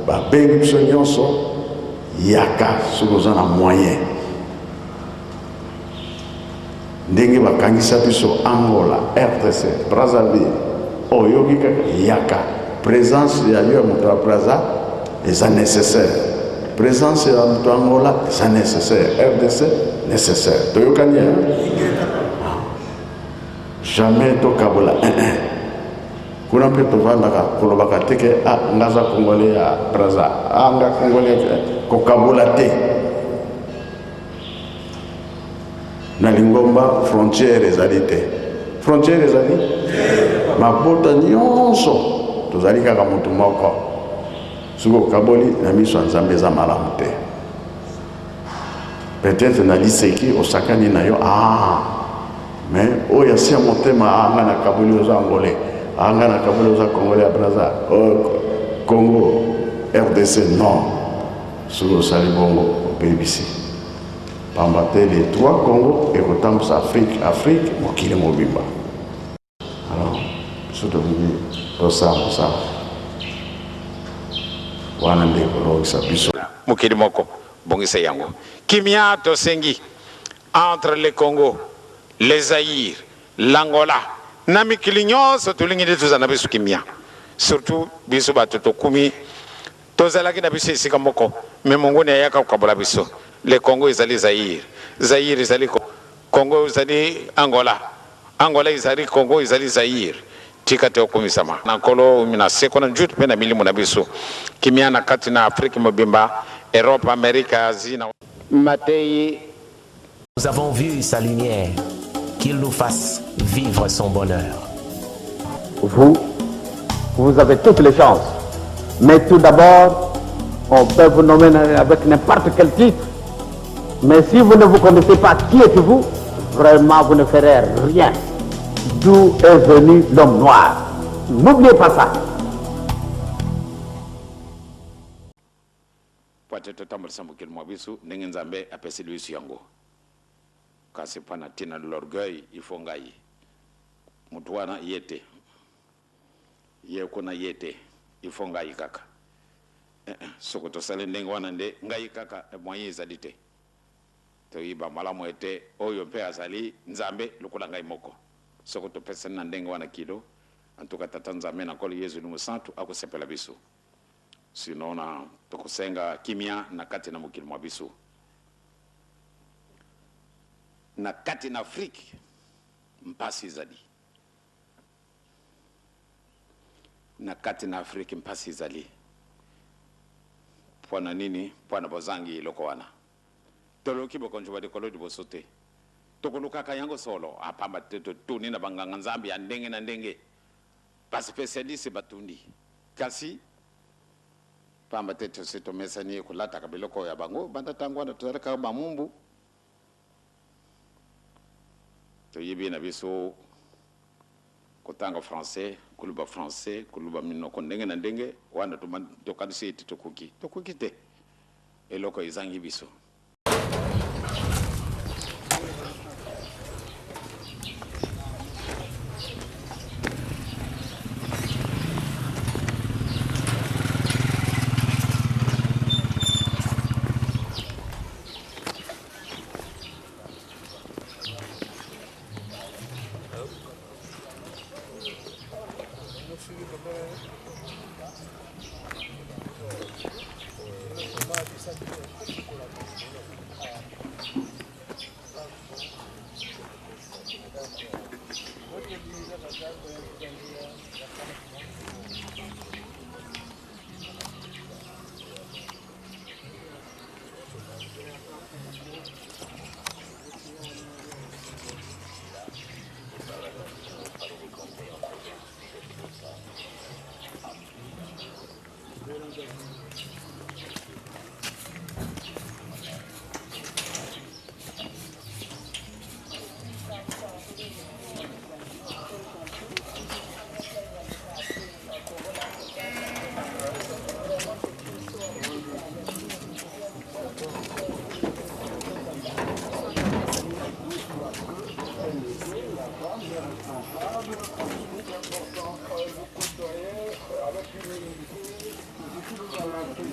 babengi biso nyonso yaka soki oza na moyen ndenge bakangisa biso Angola, RDC, Brazzaville oyoki kaka yaka présence ya yo ya moto ya Brazza eza nécessaire, présence ya moto ya Angola eza nécessaire, RDC nécessaire. Toyokani jamais tokabola kuna mpe tovandaka kolobaka teke ngaza congolais ya Brazza nga congolais kokabola te na lingomba frontière ezali te, frontière ezali mabota nyonso tozali kaka moto moko soki okaboli na miso ya Nzambe eza malamu te. Peut-être na liseki osakani na yo mais oyo asia motema anga na kaboli oza angolais anga na kaboli oza congolais ya Brazza Congo RDC non soki osali bongo obebisi pamba te les trois Congo ekotambusa Afrique mokili mobimba. Alors biso tolingi tosala mosala wana nde kolongisa biso mokili moko bongisa yango kimia tosengi entre le Congo, le Zaïre, l'Angola na mikili nyonso tolingi nde tozala na biso kimia, surtout biso bato tokumi tozalaki na biso esika moko me mongoni ayaka kokabola biso. Le Congo ezali Zaïre, Zaïre ezali Congo ezali Angola, Angola ezali Congo ezali Zaïre. Tika te okumisama na kolo mina seko na njutu pe na milimu na biso kimia na kati na Afrique mobimba, Europe, Amérique, Asie na Matei. Nous avons vu sa lumière, qu'il nous fasse vivre son bonheur. Vous avez toutes les chances. Mais tout d'abord, on peut vous nommer avec n'importe quel titre. Mais si vous ne vous connaissez pas qui êtes-vous, vraiment vous ne ferez rien. D'où est venu l'homme noir. N'oubliez pas ça. Peut-être tambar sambukil mwabisu nengen Nzambe apesi luisu yango. Kasi pana tina l'orgueil il faut ngai. Mutu wana yete. Ye kuna yete il faut ngai kaka. Soko to sale ndenge wana nde ngai kaka moyen ezali te. To yiba malamu ete oyo mpe azali Nzambe lokola ngai moko. Soko to pesa na ndenge wana kido antuka tata Nzambe na koli Yesu numu santu akusepela biso. Sinona tokusenga kimia na kati na mukili mwa biso. Na kati na Afrique mpasi zali. Na kati na Afrique mpasi zali. Pwana nini? Pwana bozangi loko wana. Toloki bokonjwa de kolo di bosote. Tokuluka kayango solo apamba tuni na banganga Nzambe ya ndenge na ndenge. Ba spécialiste batundi. Kasi pamba tete sito mesani kulata kabiloko ya bango banda tangwa na tutareka bamumbu to yibi na biso kotanga français kuluba mino kondenge na ndenge wana to kadisi tokuki te eloko izangi biso. Avec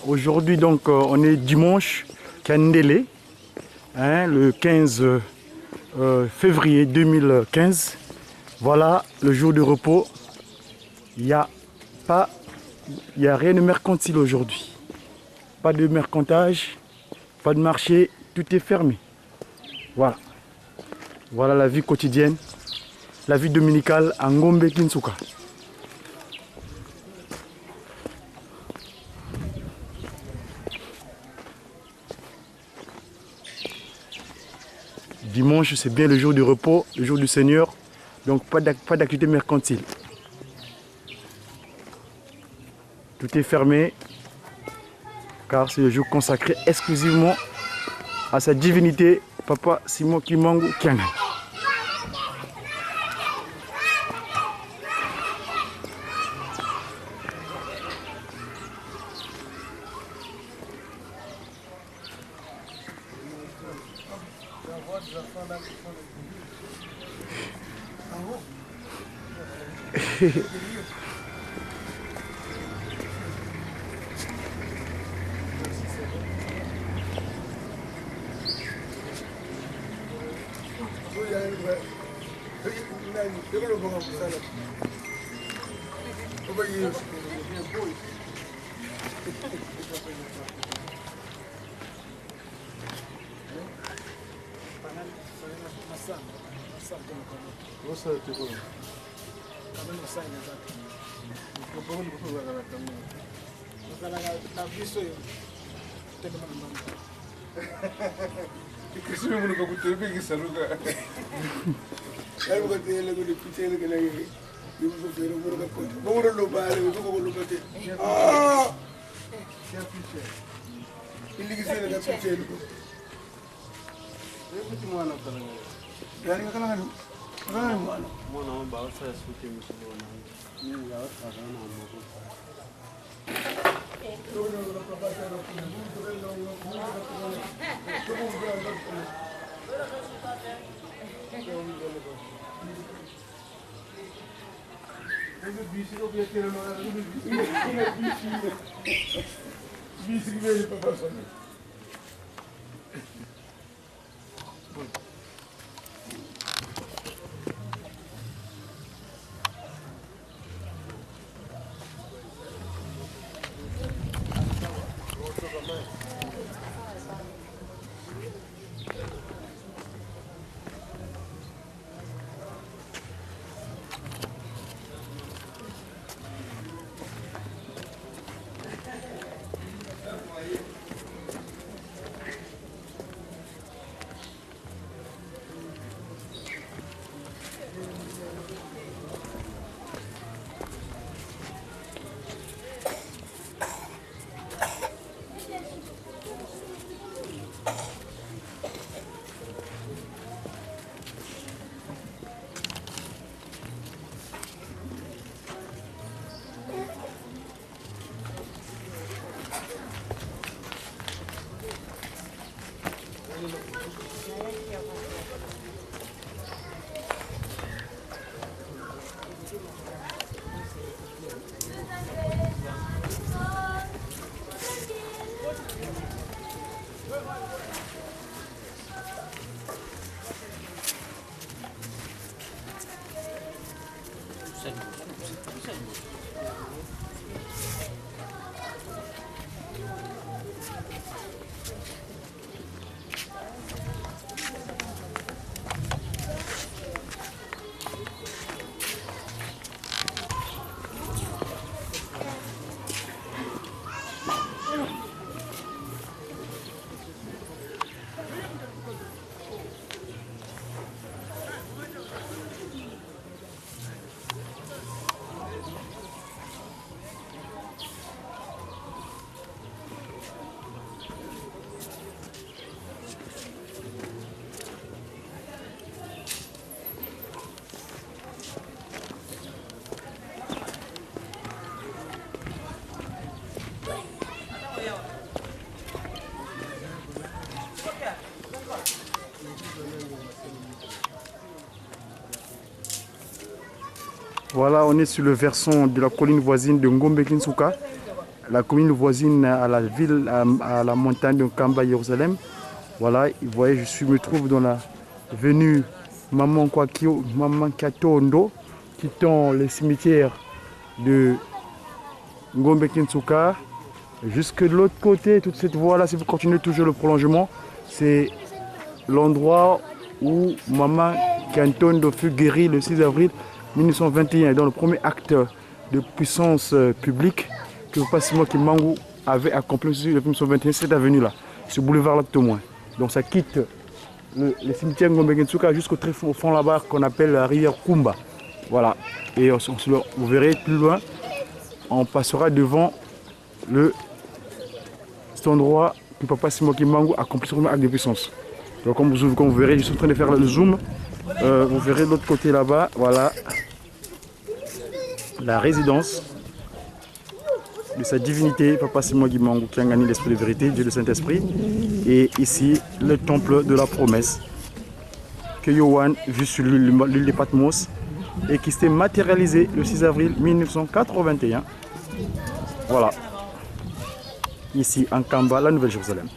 Aujourd'hui, donc, on est dimanche, Kandélé, le 15 février 2015. Voilà le jour de repos. Il n'y a rien de mercantile aujourd'hui. Pas de mercantage, pas de marché, tout est fermé. Voilà. Voilà la vie quotidienne, la vie dominicale à Ngombe Kinsuka. Dimanche, c'est bien le jour du repos, le jour du Seigneur, donc pas d'activité mercantile. Tout est fermé, car c'est le jour consacré exclusivement à sa divinité Papa Simon Kimbangu Kiangani. Voilà, on est sur le versant de la colline voisine de Ngombe-Kinsuka, la commune voisine à la ville, à la montagne de Kamba, Jérusalem. Voilà, vous voyez, me trouve dans la venue Maman Kwakio, Maman Katondo, quittant le cimetière de Ngombe-Kinsuka. Jusque de l'autre côté, toute cette voie-là, si vous continuez toujours le prolongement, c'est l'endroit où Maman Katondo fut guérie le 6 avril 1921, dans le premier acte de puissance publique que Papa Simon Kimbangu avait accompli le 1921, cette avenue-là, ce boulevard-là tout au moins. Donc ça quitte le cimetière Ngombe-Kinsuka jusqu'au très fond là-bas qu'on appelle la rivière Kumba. Voilà. Et vous verrez plus loin, on passera devant cet endroit que Papa Simon Kimbangu accomplit sur le acte de puissance. Donc comme vous verrez, je suis en train de faire le zoom. Vous verrez de l'autre côté là-bas, voilà la résidence de sa divinité, Papa Simon Guimango, qui a gagné l'esprit de vérité, Dieu le Saint-Esprit. Et ici, le temple de la promesse que Yohan vu sur l'île de Patmos et qui s'est matérialisé le 6 avril 1981. Voilà. Ici, en Kamba, la Nouvelle-Jérusalem.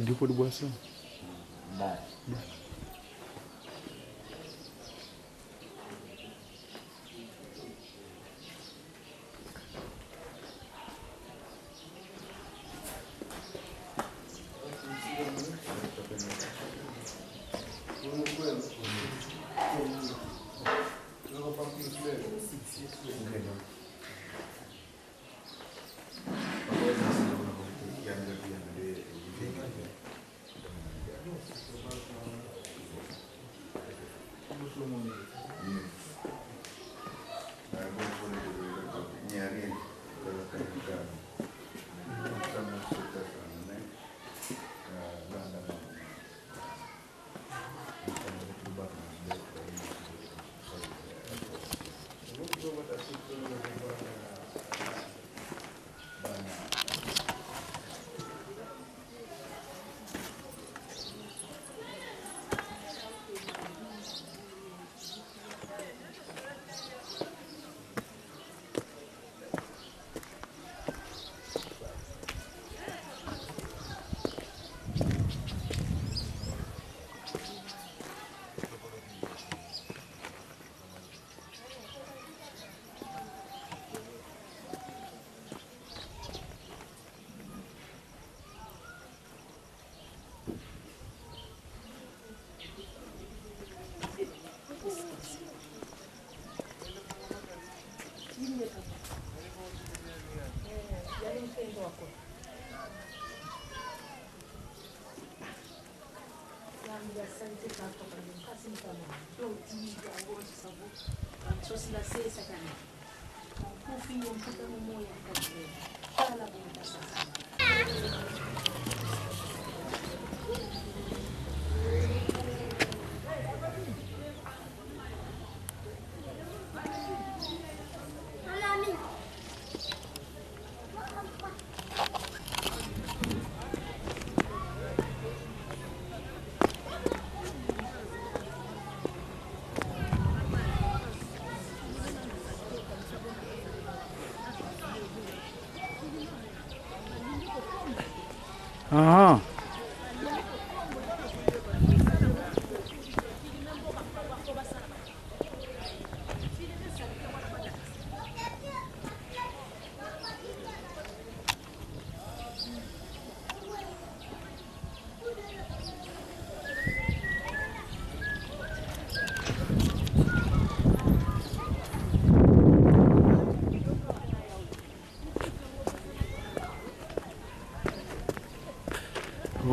Dépôt de boisson. Ah.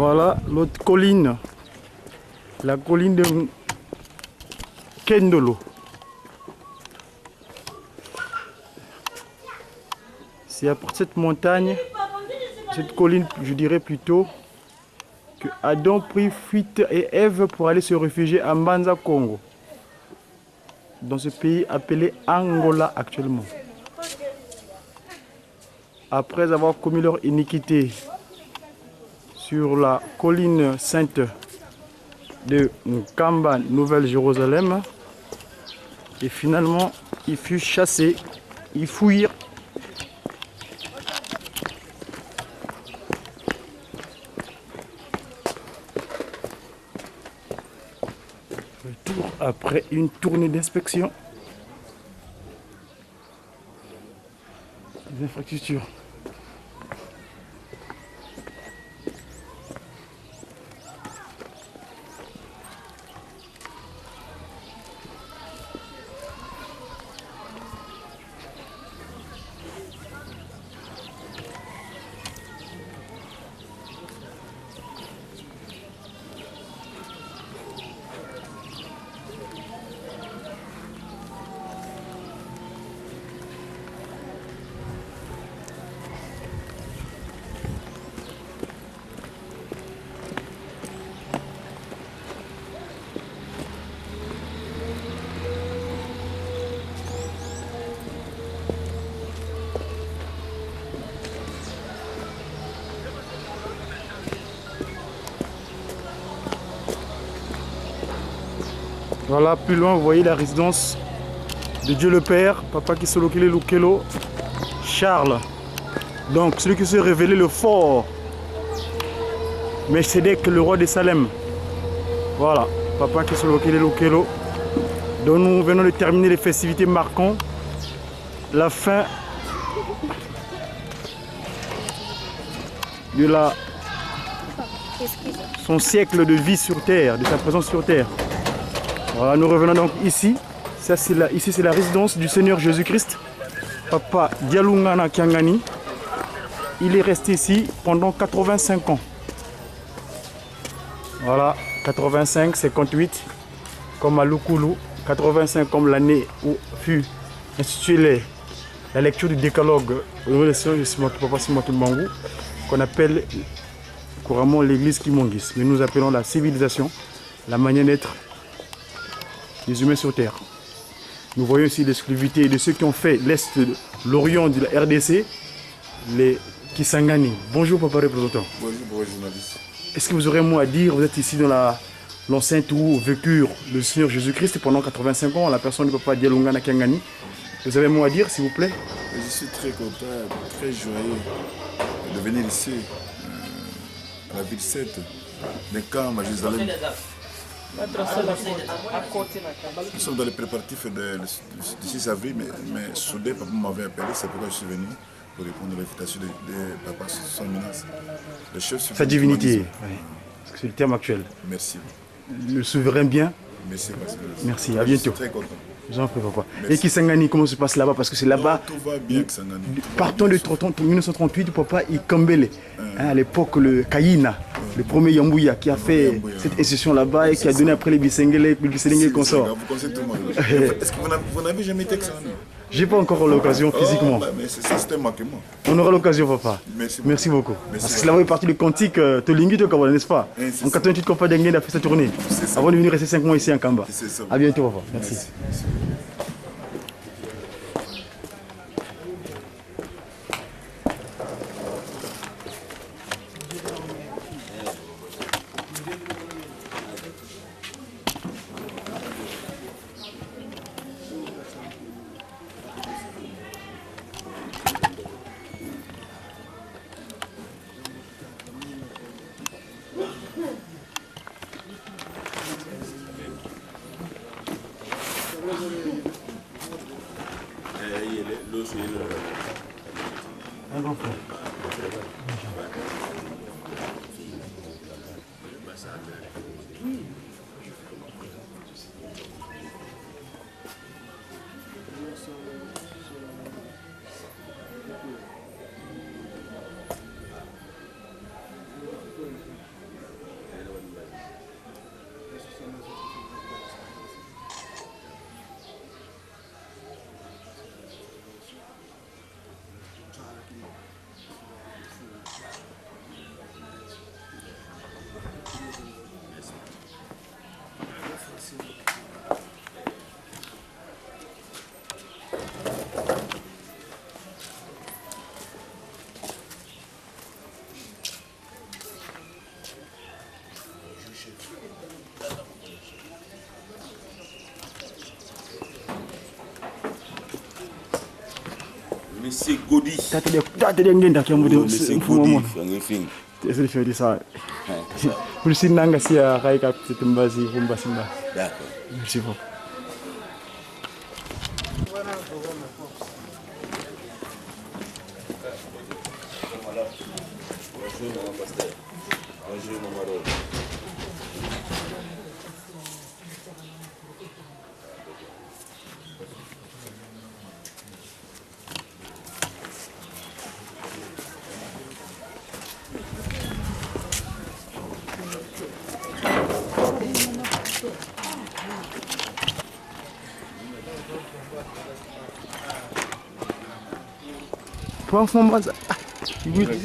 Voilà l'autre colline. La colline de Kendolo. C'est après cette montagne, cette colline, je dirais plutôt, que Adam prit fuite et Ève pour aller se réfugier à Mbanza, Congo, dans ce pays appelé Angola actuellement. Après avoir commis leur iniquité sur la colline sainte de Nkamba, Nouvelle-Jérusalem, et finalement, ils furent chassés, ils fuirent. Après une tournée d'inspection des infrastructures. Voilà, plus loin, vous voyez la résidence de Dieu le Père, Papa Kisolokile Lukelo, Charles. Donc, celui qui s'est révélé le fort, Melchizedek, le roi de Salem. Voilà, Papa Kisolokile Lukelo. Donc, nous venons de terminer les festivités marquant la fin de son siècle de vie sur terre, de sa présence sur terre. Voilà, nous revenons donc ici. Ici, c'est la résidence du Seigneur Jésus-Christ, Papa Dialungana Kiangani. Il est resté ici pendant 85 ans. Voilà, 85, 58, comme à Lukulu, 85 comme l'année où fut instituée la lecture du décalogue au niveau de Papa Simatou Mangou, qu'on appelle couramment l'église Kimongis. Mais nous appelons la civilisation, la manière d'être des humains sur terre. Nous voyons ici l'exclusivité de ceux qui ont fait l'Est, l'Orient de la RDC, les Kisangani. Bonjour papa représentant. Bonjour journaliste. Est-ce que vous aurez un mot à dire? Vous êtes ici dans l'enceinte où vécurent le Seigneur Jésus-Christ pendant 85 ans, la personne du papa Dialungana Kiangani. Vous avez un mot à dire s'il vous plaît? Je suis très content, très joyeux de venir ici, à la ville 7, de Camp à Jérusalem. Nous sommes dans les préparatifs du 6 avril, mais soudain, papa m'avait appelé, c'est pourquoi je suis venu pour répondre à l'invitation de papa, son menace. Sa divinité, oui. C'est le terme actuel. Merci. Le souverain bien. Merci. Merci, à bientôt. Je suis très content. J'en prie papa. Et Kisangani, comment se passe là-bas? Parce que c'est là-bas. Tout va bien, Kisangani. Partons de 1938, papa Ikambele, à l'époque le Kayina, le premier Yambouya qui a fait cette exception là-bas et qui a donné après les Bissengele, les Bissengele consorts. Vous connaissez tout le monde. Est-ce que vous n'avez jamais été Kisangani? J'ai pas encore l'occasion physiquement. Mais c'est un manquement. On aura l'occasion, papa. Merci beaucoup. Parce que là-bas est parti le cantique Tolingi Tokaba, n'est-ce pas? En 88, Papa Dengue a fait sa tournée. Avant de venir rester 5 mois ici en Kamba. À bientôt, papa. Merci. Monsieur Godi. Tata dia ngenda kiambu Monsieur Godi, ngefing. C'est fait ça. Pour si nanga si a kai ka titumbazi kumbasi mba. D'accord. Merci beaucoup.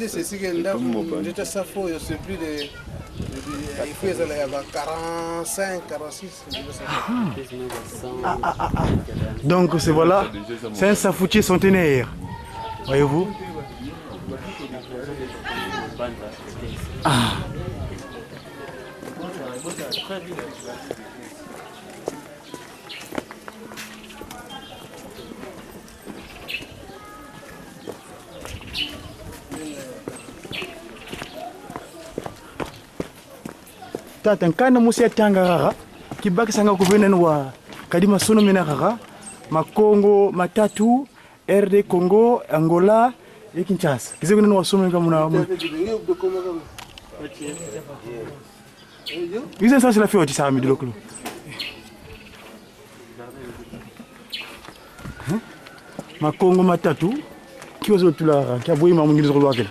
C'est ce que j'étais ça faux, je ne sais plus de. Il faut y avoir 45, 46. Donc c'est voilà, c'est un safoutier centenaire. Voyez-vous? Ah. Tata nkana musi atanga gaga kibaki sanga kuvena wa kadima sono mena gaga makongo matatu RD Congo Angola et Kinshasa kize kuna wa sono kama muna Ize sasa la fioti sa mi diloklo makongo matatu kiwazo tula kiaboyi mamungini zo lwakela.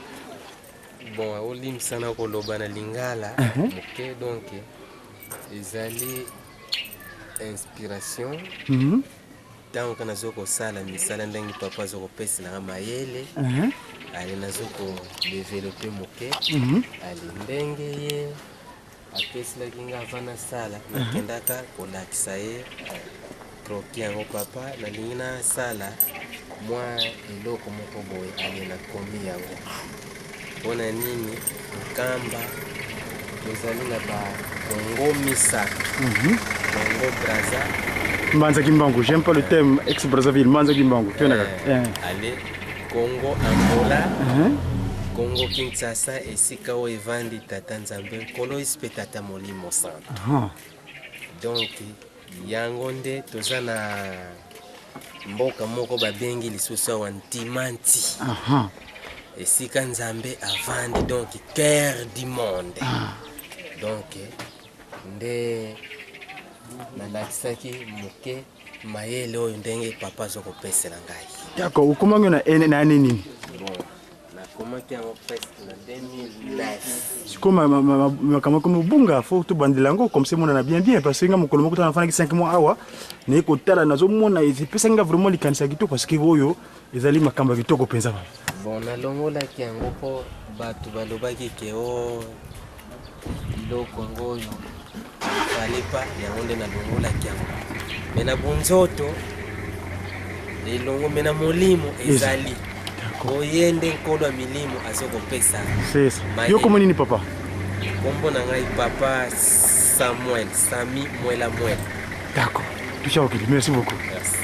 Bon, olim sana koloba na lingala, ok, donc ezali inspiration. Tant que nazoko sala misala ndangi papa zoko pesi na mayele. Ali nazoko développer moke. Ali ndenge ye apesi la kinga vana sala nakendaka kolakisa ye kroki yango papa na lingina sala moi eloko moko boye ali na komi yango. Pona nini Nkamba ezali na ba Congo misaka Congo Brazza Manza Kimbangu, j'aime pas le thème ex-Brazzaville, Manza Kimbangu, tu vois. Allez, Congo Angola, Congo Kinshasa et Sikao Evandi Tata Nzambe, Kolo Ispetata Molimo Santo. Donc, yangonde tozana mboka moko babengi lisusa wa Ntimanti. Et Sika Nzambe Avandi, donc cœur du monde. Donc, nde nalakisaki moke mayele oyo ndenge papa azokopesela ngai. D'accord, ukomangi na ene na nini? Bon, nakomaki yango presque na 2009. Sikoma makama komo bunga faut to bandilango comme c'est mona na bien parce que nga mokolo moko tana fanaki 5 mois awa ne ko tala nazo mona ezipesa nga vraiment likanisa kitoko parce que oyo ezali makamba kitoko penza. Bon, nalongolaki yango po bato balobaki ke o biloko yango oyo fallait pas yango nde nalongolaki yango me na bonzoto elongo me na molimo ezali oye nde nkolo ya milimo azokopesa yoko nini papa kombo na ngai papa Samuel Sami Mwela Mwela. D'accord, merci beaucoup. Merci.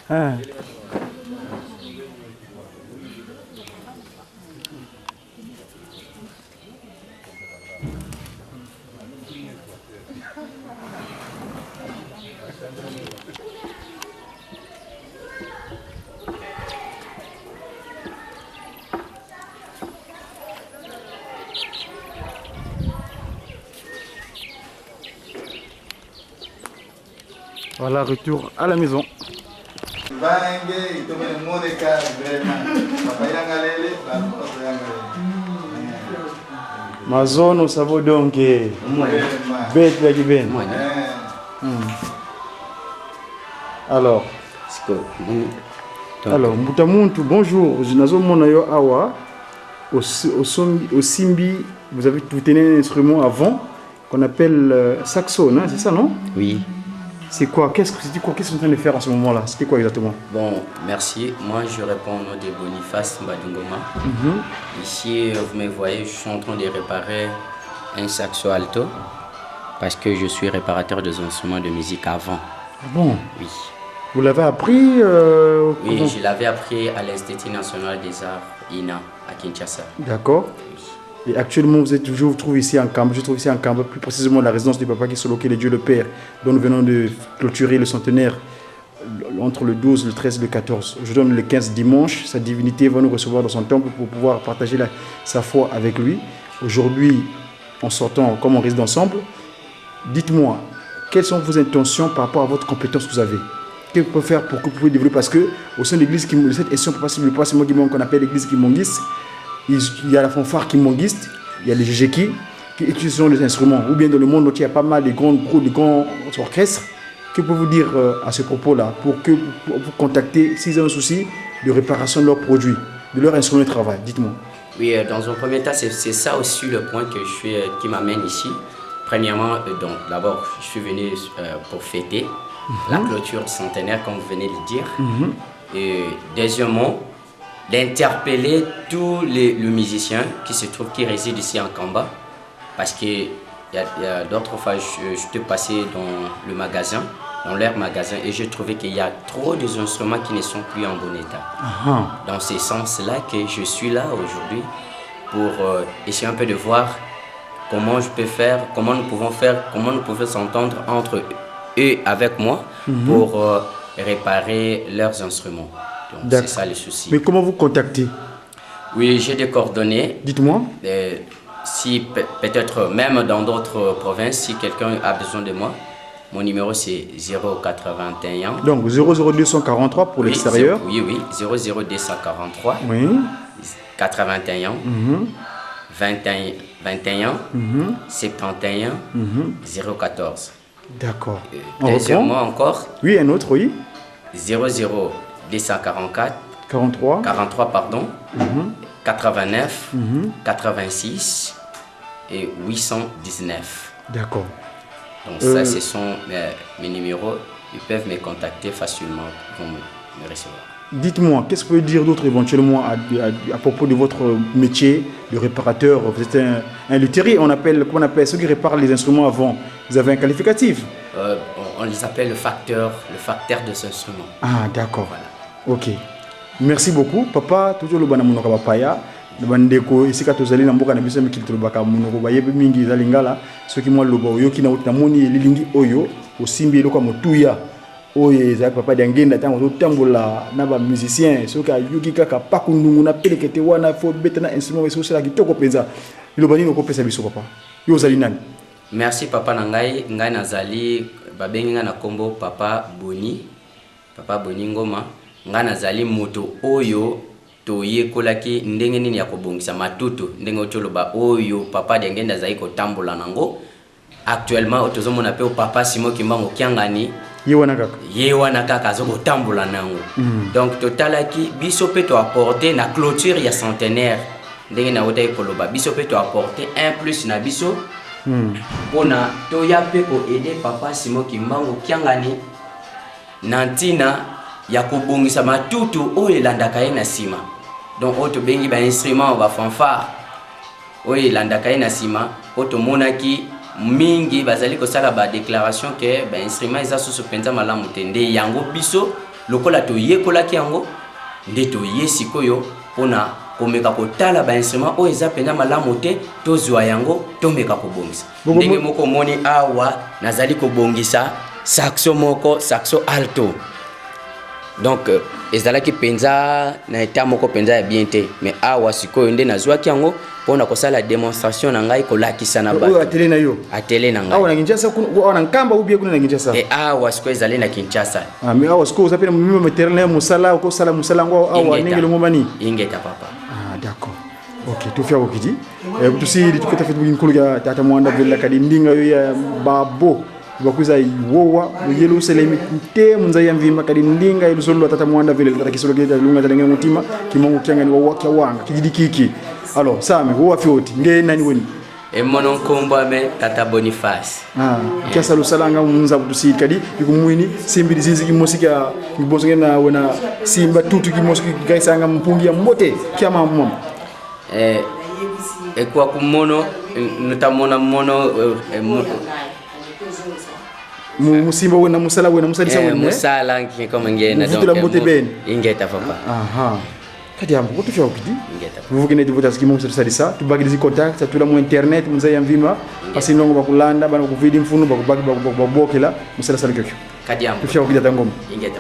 Hein. Voilà, retour à la maison. Ma zone, ça vaut donc bête la ben. Alors, Mbutamuntu, bonjour. Je n'ai mon ayo awa. Au Simbi, vous avez tout un instrument avant qu'on appelle saxo, c'est ça, non? Oui. C'est quoi? Qu'est-ce que vous êtes en train de faire à ce moment-là? C'était quoi exactement? Bon, merci. Moi, je réponds au nom de Boniface Mbadungoma. Ici, vous me voyez, je suis en train de réparer un saxo alto parce que je suis réparateur des instruments de musique avant. Ah bon? Oui. Vous l'avez appris Oui, je l'avais appris à l'Institut national des arts, INA, à Kinshasa. D'accord. Et actuellement, je vous trouve ici en Cambre, plus précisément la résidence du Papa qui est loqué, le Dieu le Père, dont nous venons de clôturer le centenaire entre le 12, le 13 et le 14. Je donne le 15 dimanche, sa divinité va nous recevoir dans son temple pour pouvoir partager sa foi avec lui. Aujourd'hui, en sortant, comme on réside ensemble, dites-moi, quelles sont vos intentions par rapport à votre compétence que vous avez? Qu'est-ce que vous pouvez faire pour que vous puissiez développer? Parce que au sein de l'église, cette institution, c'est moi qu'on appelle l'église Kimongis. Il y a la fanfare kimongiste, il y a les Jéjeki qui utilisent les instruments. Ou bien dans le monde, il y a pas mal de grands orchestres. Que pouvez-vous dire à ce propos-là pour vous contacter s'ils ont un souci de réparation de leurs produits, de leur instrument de travail? Dites-moi. Oui, dans un premier temps, c'est ça aussi le point qui m'amène ici. Premièrement, d'abord, je suis venu pour fêter la clôture du centenaire, comme vous venez de le dire. Et deuxièmement, d'interpeller tous les musiciens qui résident ici en Kamba, parce qu'il y a d'autres fois, je te passais dans leur magasin, et j'ai trouvé qu'il y a trop d'instruments qui ne sont plus en bon état. Dans ce sens-là que je suis là aujourd'hui pour essayer un peu de voir comment je peux faire, comment nous pouvons s'entendre entre eux avec moi pour réparer leurs instruments. C'est ça le souci. Mais comment vous contactez? Oui, j'ai des coordonnées. Dites-moi. Si peut-être même dans d'autres provinces, si quelqu'un a besoin de moi, mon numéro c'est 081. Donc 00243 pour l'extérieur. Oui, 00243. Oui. 81. 21. 71. 014. D'accord. Deuxièmement encore. Oui, un autre, oui. 244 43 pardon, 89 86 et 819. D'accord. Donc ça, ce sont mes numéros. Ils peuvent me contacter facilement pour me recevoir. Dites-moi, qu'est-ce que vous pouvez dire d'autre éventuellement à propos de votre métier de réparateur? Vous êtes un luthier, comment on appelle ceux qui réparent les instruments avant. Vous avez un qualificatif? On les appelle le facteur de ce instrument. Ah, d'accord. Voilà. Ok. Merci beaucoup. Papa, toujours le bon amour papaya. Le bandeko ici quand vous allez dans mboka na biso mikili tolobaka monoko bayebe mingi za lingala soki mwa loba oyo kina utamoni lilingi oyo osimbi eloko motuya oyo ezaka papa d'angenda tango tambola na ba musicien soki ayuki kaka pakundungu na pelekete wana fo betana instrument so sala kitoko penza loba nini okopesa biso papa yo zali nani? Merci papa na ngai nazali babengi nga na kombo papa Boni Ngoma. Nga nazali moto oyo toye kolaki ndenge nini ya kobongisa matutu ndenge otoloba oyo papa d'angenda zai ko tambola nango. Actuellement otozomona pe papa Simo Kimbango Kiangani ye wana kaka azoko tambola nango. Donc totalaki biso pe to apporter na clôture ya centenaire ndenge na otai koloba biso pe to apporter un plus na biso pona toya pe ko aider papa Simo Kimbango Kiangani nantina ya kobongisa matutu oyo elandaka ye na sima. Donc oyo tobengi ba instrument ba fanfare oyo elandaka ye na sima oyo tomonaki mingi bazali ko sala ba déclaration que ba instrument eza so penza malamu tende yango biso lokola to yekola ki yango nde to yesikoyo pona komeka kotala ba instrument o eza penza malamu te to zwa yango to meka ko bongisa ndenge moko moni awa nazali ko bongisa saxo moko saxo alto donc ezalaki penza na eta moko penza ya bien te mais awa sikoyo nde nazwaki yango pona kosala démonstration na ngai kolakisa na bato atele na yo atele na ngai awa na Kinshasa kuna na nkamba ubie kuna na Kinshasa awa sikoyo ezali na Kinshasa mais awa sikoyo uzapena mimi maternel musala ko sala musala ngo awa ningelo ngomani ingeta papa d'accord ok tufia okiti tusiri tuketa fetu ngikulu ya tata mwanda vela kadi ndinga yo ya babo bakuza iwowa yelo selemi te munza ya mvimba kadi ndinga ilusolo tata mwanda vile tata kisolo geta lunga tanga mutima kimongo kyanga ni wawaka wanga kidikiki alors sami wo afioti nge nani woni monon komba me tata Boniface kiasa lusalanga munza butusiri kadi ikumwini simbi dizizi kimosika ngibonso ngena wona simba tutu kimosiki gaisanga mpungi ya mbote kiama mom kwa kumono nutamona mono musimba wena musala wena musalisa wena musala nkiko ngena donc ingeta papa kadi ambo ko tufia okidi vous venez de vous dire que salisa tu bagi des contacts ça tout la mo internet munza ya mvima pasi ndongo bakulanda bana ku vidi mfunu bakubaki bakubokela musala sala kyokyo kadi ambo tufia okidi tangoma ingeta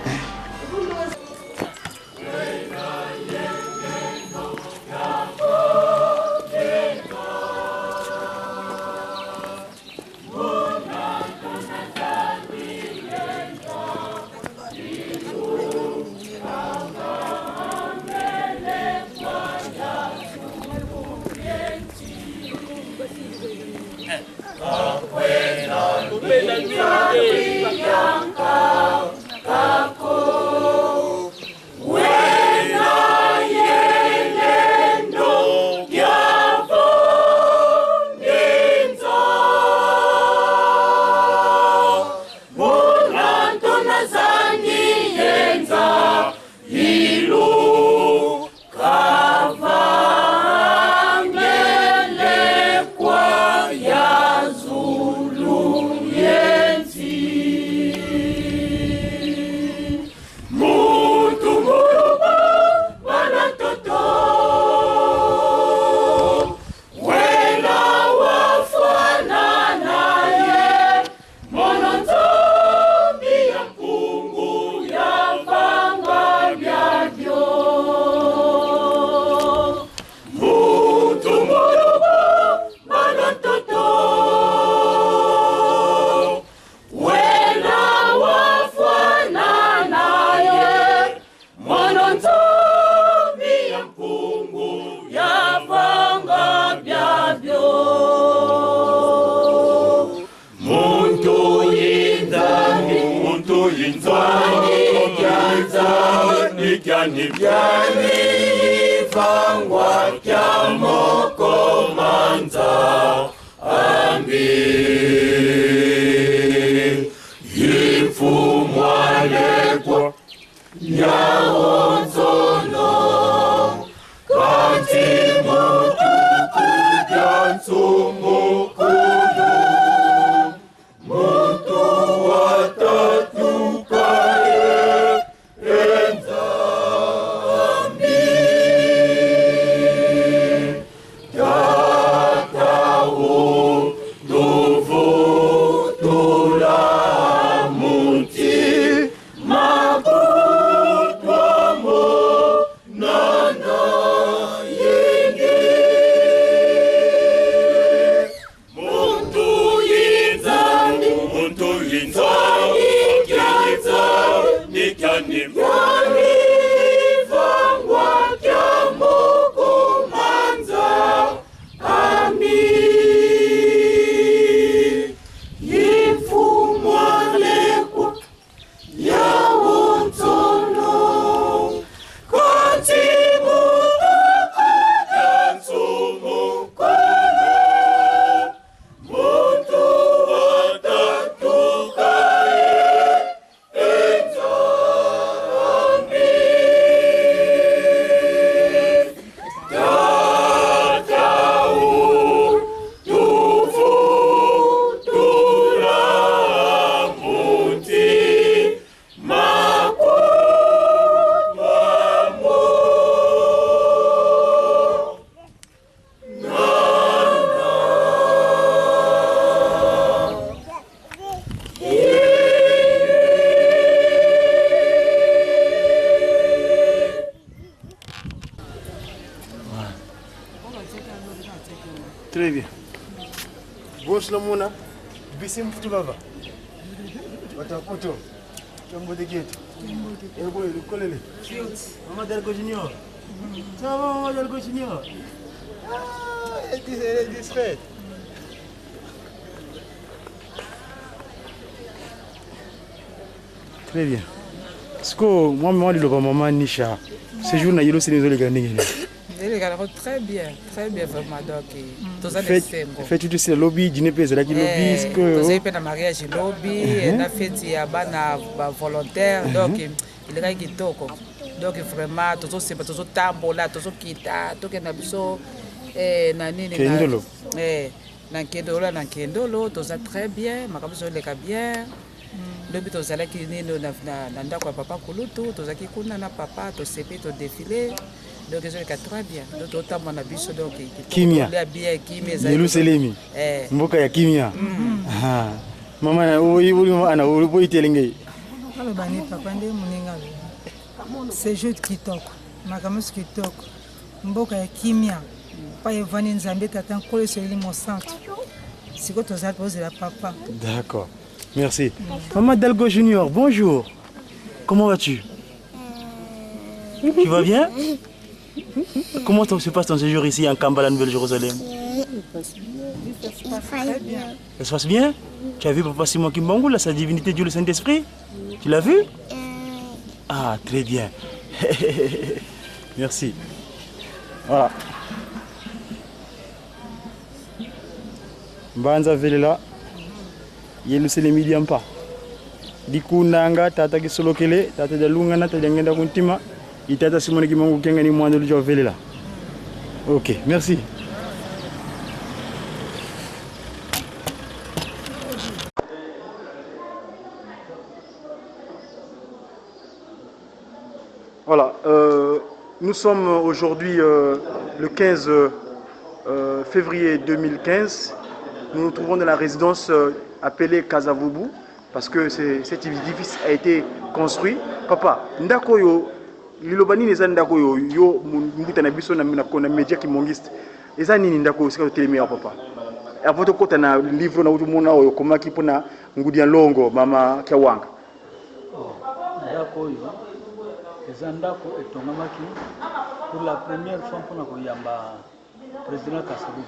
Mabuto Très bien. Boss Lamona, Bissim Futulava. Watapoto. Tombo de Gate. Elbow, le collet. Maman Delgo Junior. Ça va, Maman Delgo Junior? Ah, elle est discrète. Très bien. Est-ce que moi, je maman Nisha, ce jour, il y a aussi les Oléganés. Très bien, vraiment. Donc, fait tu sais lobby, dîner pèse là qui lobby, ce que vous avez fait un mariage lobby, on a fait un volontaire, donc il est qui toko. Donc vraiment, tout ça c'est pas tout ça tambola, tout ça kita, tout que na biso na nini na kendolo, tout ça très bien, makabiso le ka bien. Le but aux allés qui nino na ndako ya papa kulutu, tout ça qui kuna na papa, tout sepi, tout défilé. Donc ils ont très bien. Donc autant mon abisso donc Kimia. Bien Kimia. Yerusalemi. Mboka ya Kimia. Mama ana uli telenge. Kalo bani papa ndi muninga. C'est juste kitoko. Makamus kitoko. Mboka ya Kimia. Pa evani nzambe tata nkolo seli mon centre. Siko tozali poser la papa. D'accord. Merci. Maman Delgo Junior, bonjour. Comment vas-tu? Tu vas bien? Comment se passe ton séjour ici en Kamba, la Nouvelle-Jérusalem? Ça se passe bien? Tu as vu Papa Simon Kimbangu, là, sa divinité Dieu le Saint-Esprit? Tu l'as vu? Ah, très bien. Merci. Voilà. Mbanza Velela, Yerusalem Idiampa. Dikunanga, Tata Kisolokele, Tata Dalungana, Tata Ngenda Kuntima. Itata Simone Kimbangu Kengani Mwando Lujo Velela. Ok, merci. Voilà, nous sommes aujourd'hui le 15 février 2015. Nous nous trouvons dans la résidence appelée Kazavubu parce que cet édifice a été construit. Papa, ndako yo lilobani neza ndako yo mbuta na biso na kona media ki mongiste. Eza nini ndako sika telemea papa? Avant to kota na livre na utumona oyo komaki pona ngudia longo mama Kyawanga. Ndako yo eza ndako etongamaki pour la première fois pona koyamba président Kasavubu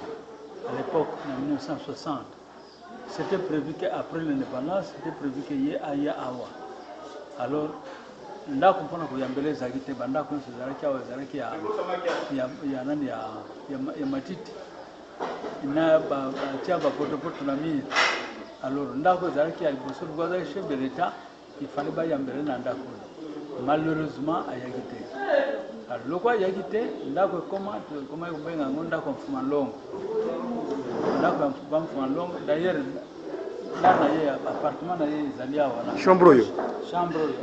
à l'époque en 1960. C'était prévu qu'après l'indépendance, c'était prévu qu'il y ait Aya Awa. Alors, ndako mpona koyambela ezalaki te bandako nyonso ezalaki awa ezalaki ya matiti na batia bapotopoto na mire. Alors ndako ezalaki ya liboso luku azalaki chef de l'état il fallait bayambele na ndako oyo. Malheureusement ayaki te. Alors loko ayaki te ndako ekoma kobenga yango ndako ya mfuma longo. Ndako ya mfuma longo d'ailleurs là na ye appartement na ye ezali awa na chambre oyo. Chambre oyo.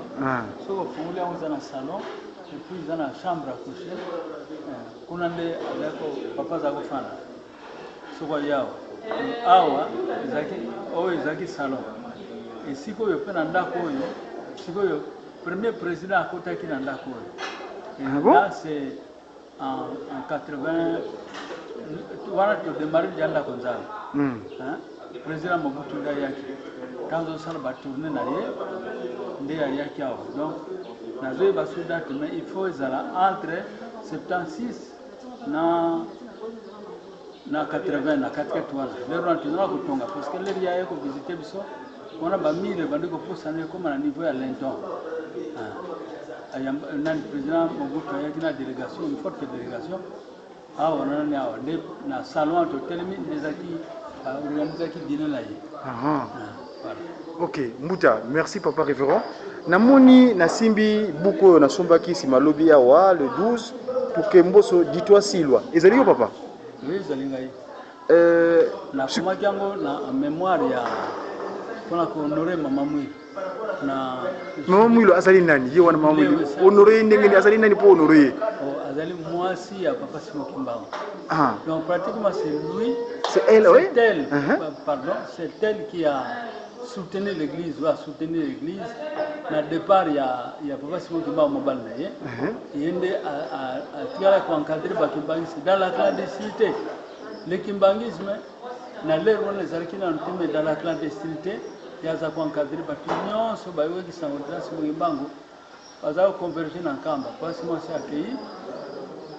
So ofunguli yango eza na salon et puis eza na chambre à coucher. Kuna nde azalako papa aza kofanda soko yawa awa ezalaki oyo ezalaki salon. Esika oyo mpe na ndako oyo sika oyo premier président akotaki na ndako oyo. Là c'est en 80 wana todémarre déjà ndako nzala. Président Mobutu Ndayaki quand on s'en va tourner na ye nde ayaki awa. Donc nazoye basuda mais il faut ezala entre 76 na 80 na 4 wana lero ntuzana kutonga parce que lero yaye ko visiter biso on a bamire bandi ko posana comme na niveau ya Lenton. Nan président Mobutu ayaki na délégation une forte délégation awa nani awa nde na salon to telemi ezaki organiser qui dîner là. Ok, Mbuta, merci papa révérend. Namoni nasimbi buko na sombaki si malobi awa le 12 pour que mboso dis-toi silwa. Ezali yo papa? Oui, ezali ngai. Na komaki yango na mémoire ya pona ko honorer mama Mwili. Na mama Mwili azali nani? Ye wana mama Mwili. Honorer ndenge azali nani pour honorer? Azali mwasi ya papa Simon Kimbangu. Donc pratiquement c'est lui. C'est elle, oui. C'est elle, pardon, c'est elle qui a soutenu l'église, ou a soutenu l'église. Au départ, il y a papa Simon Kimbangu mobile naye. Il a encadré Bakimbangu dans la clandestinité. le kimbangisme na lero ezalaki na ntime dans la clandestinité yaza kuencadrer batu nyonso bayokisa ngo grâce muyimbangu baza converger na nkamba kwasi mwasi akei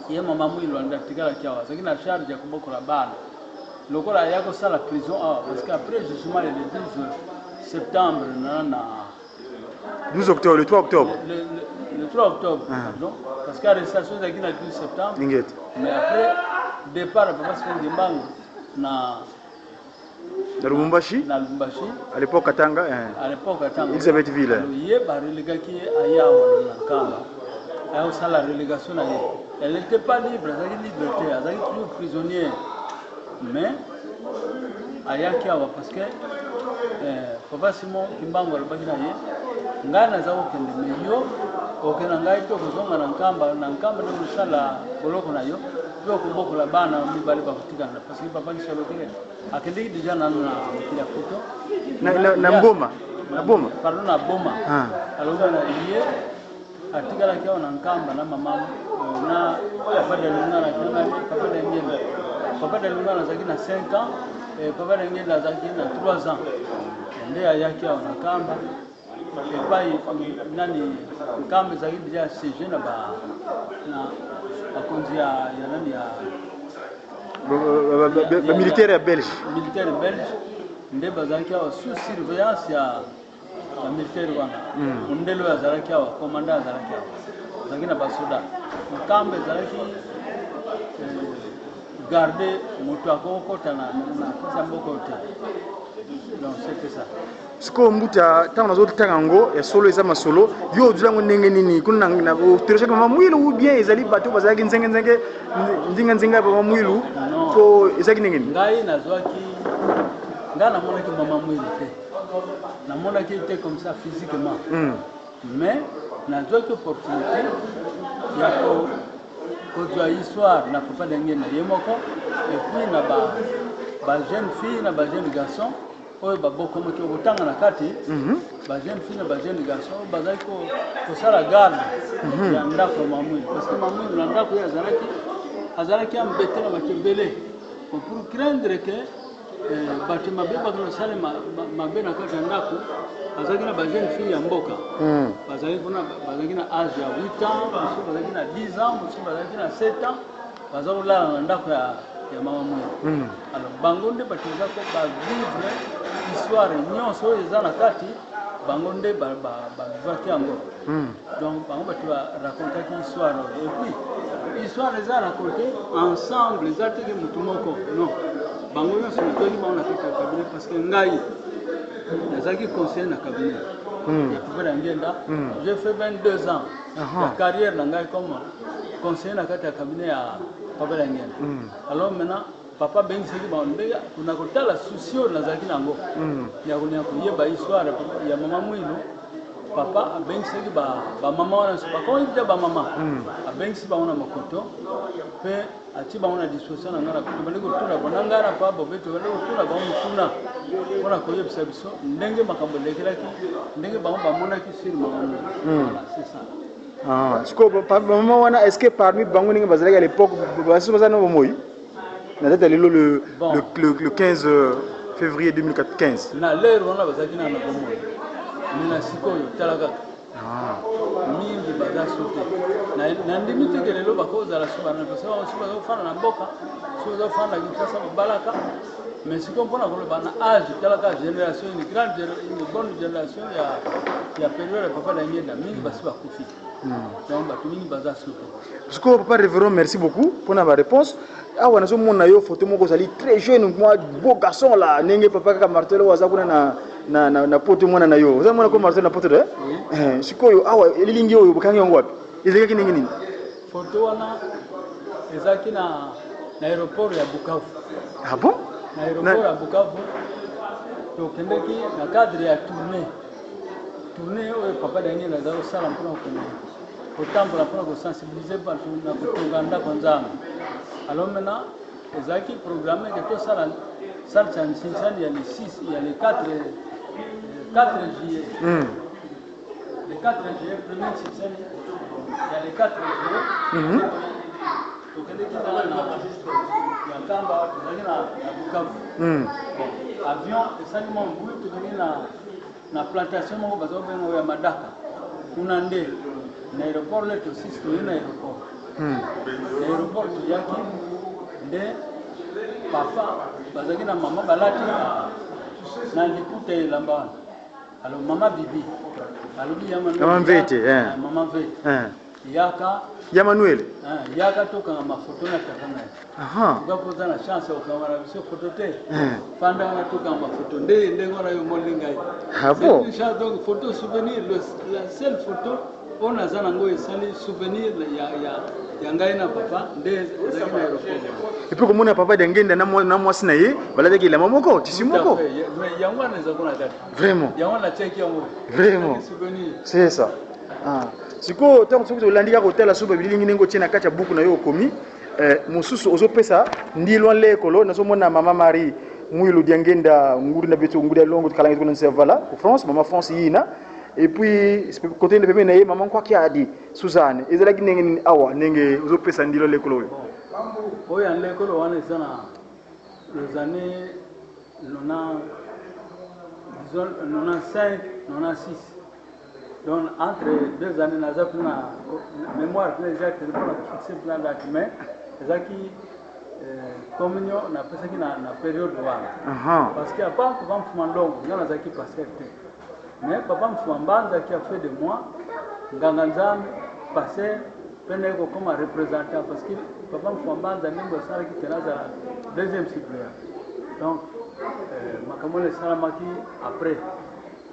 ye mama mwilo andatikala kyawa azaki na charge ya kubokola bana lokola yako sala prison parce qu'après jugement le 12 septembre 12 octobre, le 3 octobre. Le 3 octobre, pardon, parce que l'arrestation est le 12 septembre. Mais après, départ, parce que Mbangu na Lubumbashi, à l'époque Katanga, Elisabethville. Il y a une relégation à Nkamba. La relégation, elle n'était pas libre, elle était liberté, elle était toujours prisonnière. Mais, parce que Papa Simon Kimbangu alibaki na ye ngai naza kokende meyo okena ngai to kozonga na nkamba nde mosala boloko na yo mpe okobokola bana mibale bakotikana parce que papa nisolokele akendeki deja nano na mokili ya poto na boma pardon na boma alonga na ye atikalaki awa na nkamba na mama na papa de lunga na kinga papa de ngenda papa de lunga nazalaki na 5 ans papa de ngenda azalaki na 3 ans nde ayaki awa na nkamba epai nani nkamba ezalaki deja siege na bakonzi ya nani ya militaire ya belge nde bazalaki awa sous surveillance ya militaire wana mundelo azalaki awa commandant azalaki awa azalaki na basoda nkamba ezalaki garder moto akokota na kisa mboko te. Donc c'était ça. Siko mbuta tango nazotanga ngo ya solo eza masolo yo dulango ndenge nini kuna na tereche kama mwilu ou bien ezali bato bazalaki nzenge ndinga ba mwilu ko ezaki ndenge nini ngai nazwaki ngana monaki mama mwilu te na monaki te comme ça physiquement mais nazwaki opportunité ya kozwa histoire na papa ndenge na yemoko et puis na ba jeune fille na ba jeune garçon oyo baboko moki okotanga na kati ba jeune fille na ba jeune garçon bazali kosala garde ya ndako ya mamwili parce que mamwili na ndako ye azalaki ambete na bakembele pour craindre que bato mabe bakosala mabe na kati ya ndako bazalaki na ba jeune fille ya mboka bazalaki na âge ya 8 ans mosusu bazalaki na 10 ans mosusu bazalaki na 7 ans baza kolala na ndako ya mama mwili alors bango nde bato ezako bavivre histoire nyonso oyo eza na kati bango nde bavivaki yango donc bango bato baracontaki histoire oyo et puis histoire eza raconte ensemble eza teke motu moko non bango nyonso toki bango na kati ya cabinet parce que ngai nazalaki conseiller na cabinet ya pouvoir ya ngenda j'ai fait 22 ans ya carrière na ngai comme conseiller na kati ya cabinet ya papa ya ngenda alors maintenant papa bengisaki bango ndenge kuna kotala souci oyo nazalaki nango ya koyeba histoire ya mama mwilu papa abengisaki bamama wana nyonso bakomi te bamama abengisi bango na makoto mpe atie bango na disposition na ngai na koto bandi kotuna bona ngai na pa bobeto bandi kotuna bango motuna mpona koyebisa biso ndenge makambo elekelaki ndenge bango bamonaki sur mama mwilu c'est ça. Siko bamama wana est-ce que parmi bango ndenge bazalaki à l'époque basi baza na bomoi na date lelo le 15 février 2015 na lero wana bazalaki na bomoi mina sikoyo tala kaka mingi baza sote na ndimi teke lelo bakozala so bana parce que so bazofanda na mboka so bazofanda Kinshasa babalaka mais siko mpona koloba na âge tala kaka génération une bonne génération ya période ya papa na ngenda mingi basi bakufi donc bato mingi baza sote. Siko papa révérend merci beaucoup pour la réponse. Ah ouais, nous avons une photo moi très jeune, moi beau garçon là, n'engé papa comme Martel ou azakuna na pote moi na yo. Vous avez comme Martel na pote de? Siko yo ah ouais, lilingi yo bukangi yango wapi? Ezeki kinenge nini? Photo wana ezaki na aéroport ya Bukavu. Ah bon? Na aéroport ya Bukavu. To kendeki na cadre ya tournée oyo papa dangi na zao sala mpona kotambola mpona kosensibiliser bato na kotonga ndako nzambe. Alors maintenant, ezaki programme que tout ça ça il y a les 6 il y a les 4 juillet. Les 4 juillet premier Simpson il y a les 4 juillet. Donc on est dans la Makamba tozali na Bukavu. Avion esalima mbuyi tozali na plantation moko bazobenga ya Madaka. Kuna nde na aéroport le tosis tozali na aéroport. Na aéroport toyaki nde papa bazali na mama balati na likuta elamba wana. Alors mama Bibi alobi ya Mama Mvete, Mama Mvete. Yaka ya Manuel. Yaka toka na mafoto na takana. Aha. Tukapoza na chance ya kamera biso photo te. Fanda na toka na mafoto nde ngora yo molinga. Hapo. C'est une chose donc photo souvenir la seule photo on a zana ngo esali souvenir ya ngai na papa nde zaki na aéroport. Et puis comme on a papa d'engenda na mwasi na ye balade ki la mamoko tisimoko. Yango na zakona tata. Vraiment. Yango na check yango. Vraiment. C'est ça. Ah. Siko tant que landika hotel la suba bilingi nengo tiena kacha buku na yo komi mususu ozopesa ndilwa lekolo nazomona mama Marie mwilu diangenda nguri na betu nguri longo kalangi kuna nsevala au France mama France yina et puis côté de pemena ye mama kwa kiadi Suzanne ezala kinenge awa nenge ozopesa ndilwa lekolo yo oya lekolo wana sana les années 95 96. Donc entre 2 années, nous avons une mémoire exacte pour fixer le plan d'accueil, qui communion, on a passé la période de l'année. Parce qu'il n'y a pas de temps long, il y a des qui passent. Mais papa Mfouambanda qui a fait de moi, Ganganzam, passé, comme un représentant, parce que papa Mfouambanda n'est pas qui était là la deuxième suppléant. Donc, Makamole Salamaki après.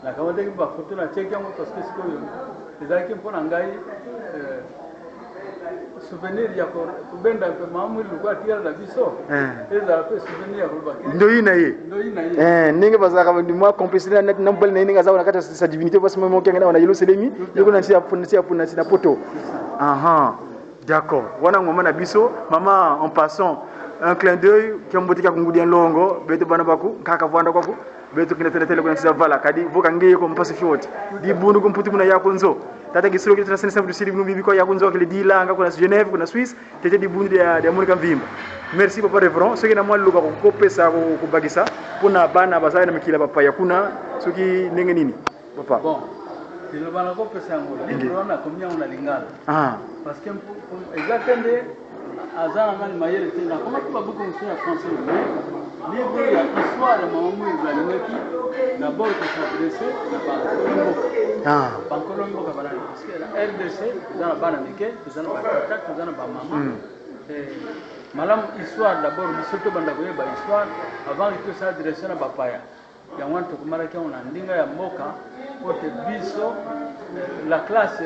La kamate ki ba photo na check yango parce que siko yo ezaki mpona ngai souvenir ya ko benda pe mamu lukwa tia la biso eza pe souvenir ya ko ndoyina ye ninge bazaka ndi mwa complicité na nambal na ninga zaona kata sa divinité parce que mo kenga na yelo selemi yeko na sia na poto aha d'accord wana ngoma na biso mama en passant un clin d'œil qui ambotika kungudia longo bete bana baku kaka vanda kwaku beto kina tele kuna vala kadi voka ngeye ko mpasi fyoti di bundu ko mputi kuna yako nzo tata gisiro kitana sensa du siri bibi ko yako nzo kile di langa kuna Genève kuna Suisse tete di bundu de Monica Mvimba merci papa reverend soki na mwalu ko kopesa ko bagisa pona bana bazali na mikila papa yakuna soki nenge nini papa bon dilo bana ko pesa ngo libro na komia una lingala parce que exactement azana ngani mayele tena kama tuba buku mfanya français livre ya histoire ya mamu Ibrahimaki d'abord qui s'adressait à Bankolombo Kabana parce que la RDC dans la bana mike dans la contact dans la maman malam histoire d'abord bisoto banda ko ba histoire avant que ça adressait na bapaya ya wanto kumara kia una ndinga ya mboka pote biso la classe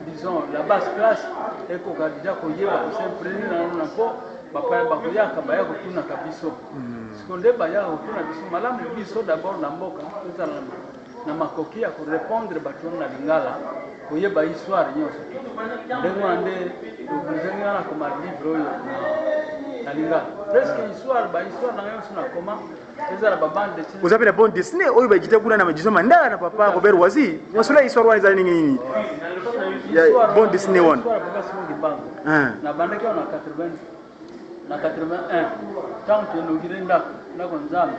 disons la basse classe eko kadija ko yeba sempre ni na po bapaya bakoyaka baya kotuna kabiso sikonde baya kotuna biso malamu biso d'abord na mboka tozala na makoki ya korépondre bato na lingala koyeba histoire nyonso ndenge wana nde obligé na koma livre oyo na lingala presque histoire ba histoire na nyonso na koma ezala babande vous avez la bonne dessinée oyo bajita kuna na majizo mandala na papa Robert Wazi wasula histoire wana zali nini ya bonne dessinée wana na bandaki na 80 na 81 tant que nous gilé ndako nzambe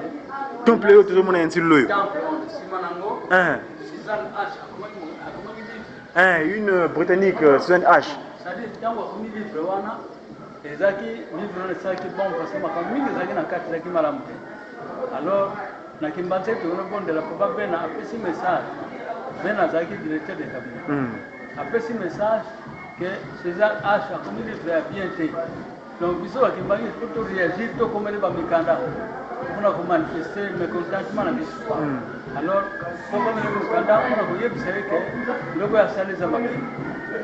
temple yo tout mona ntilo loyo temple on simanango Suzanne H une britannique Suzanne H ça dit tango komi livre wana ezaki livre na saki bon parce que makamini ezaki na kati zaki malamu alors na kimbanze to na bonde la papa bena apesi message bena zaki directeur de cabinet apesi message que Suzanne H a komi livre ya bien été. Donc, biso bakimbangi pour réagir to comme les bamikanda on a manifesté mécontentement na biso alors comme les bamikanda on a voulu observer que logo ya sale za bakimba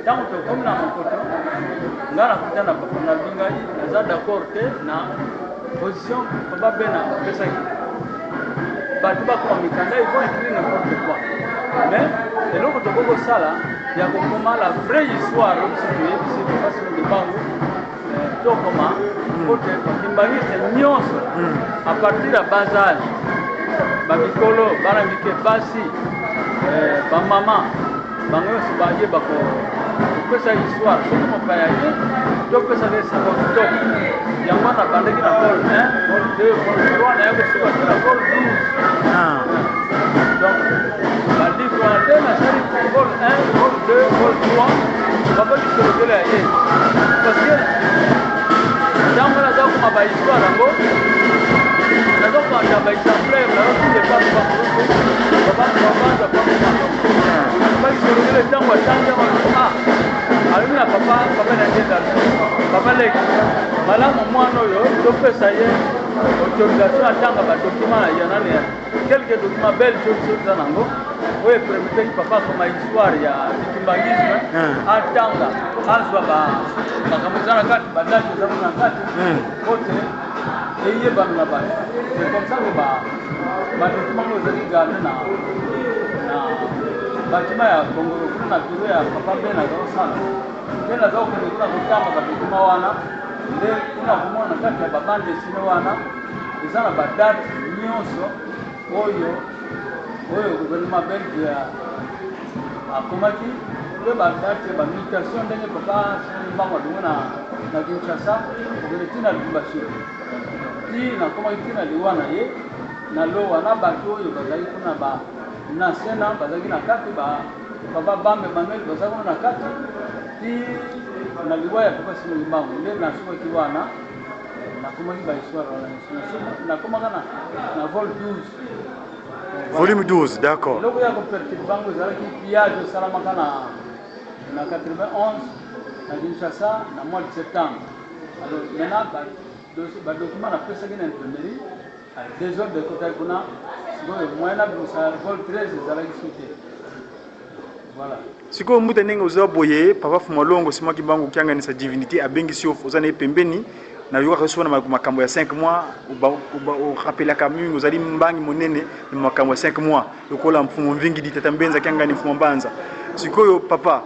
tant que comme na makoto ngara kutana papa na bingai za d'accord te na position papa bena pesa ki batu ba kwa mikanda ils vont écrire n'importe quoi mais le logo to gogo sala ya kokoma la vraie histoire c'est façon de bango tokoma pote bakimbanise nyonso à partir ya bazali bamikolo bana mike basi bamama bango nyonso bayeba kopesa histoire soki mopaya ye topesaka esango kitoko yango wana bandaki na vol 1 vol 2 vol 3 nayebi soki na vol 12 donc balivre wana te nasali vol 1 vol 2 vol 3 papa bisolokelo ya ye parce que ntango naza koma bahistoire yango naza komata baexemplaire nazotude babisolokelo ntango atanga alumi na papa na ndenda papa leki malamu mwana oyo topesa ye autorisation atanga badokima ya nani quelque document belle chose eza nango oyo epermeteki papa akoma histoire ya kimbangisme atanga azwa makambo eza na kati badate ezamo na kati ote eyebami na bato c'est comme ça que badokima ngo ezali garde na batima ya kongolo kuna na biro ya papa mpe nazosala mpe naza kokende kuna kotanga badokima wana nde kuna komona na kati ya babande esine wana eza na badate nyonso oyo gouvernement belge akomaki mpe badate ya bamutation ndenge papa mbango adongo na kinshasa okende ntina lubumbashi ti nakomaki ntina liwa na ye na lowa na bato oyo bazali kuna na sena bazalaki na kati papa bambe manuel bazali kuna na kati ti na liwa ya papa simo limbango nde nasukaki wana nakomaki bahistoire wana nakomaka na vol 12 volume 12 d'accord eloko ya kopertile bango ezalaki pillage esalamaka na 91 na kinshasa na mois de septembre alors maintenant badocument napesaki na imprimerie désordre de kotaki kuna sikoyo moyen na bimosa vol 13 ezalaki sute voilà sikoyo mbuta ndenge oza boye papa Fumalongo simaki bango kianganisa divinité abengisi yo oza na ye pembeni na yoka souvent na makambo ya 5 mois o rappelaka mingi ozali mbangi monene na makambo ya 5 mois lokola mfumo mvingi ditata mbenza kiangani mfumo mbanza sikoyo papa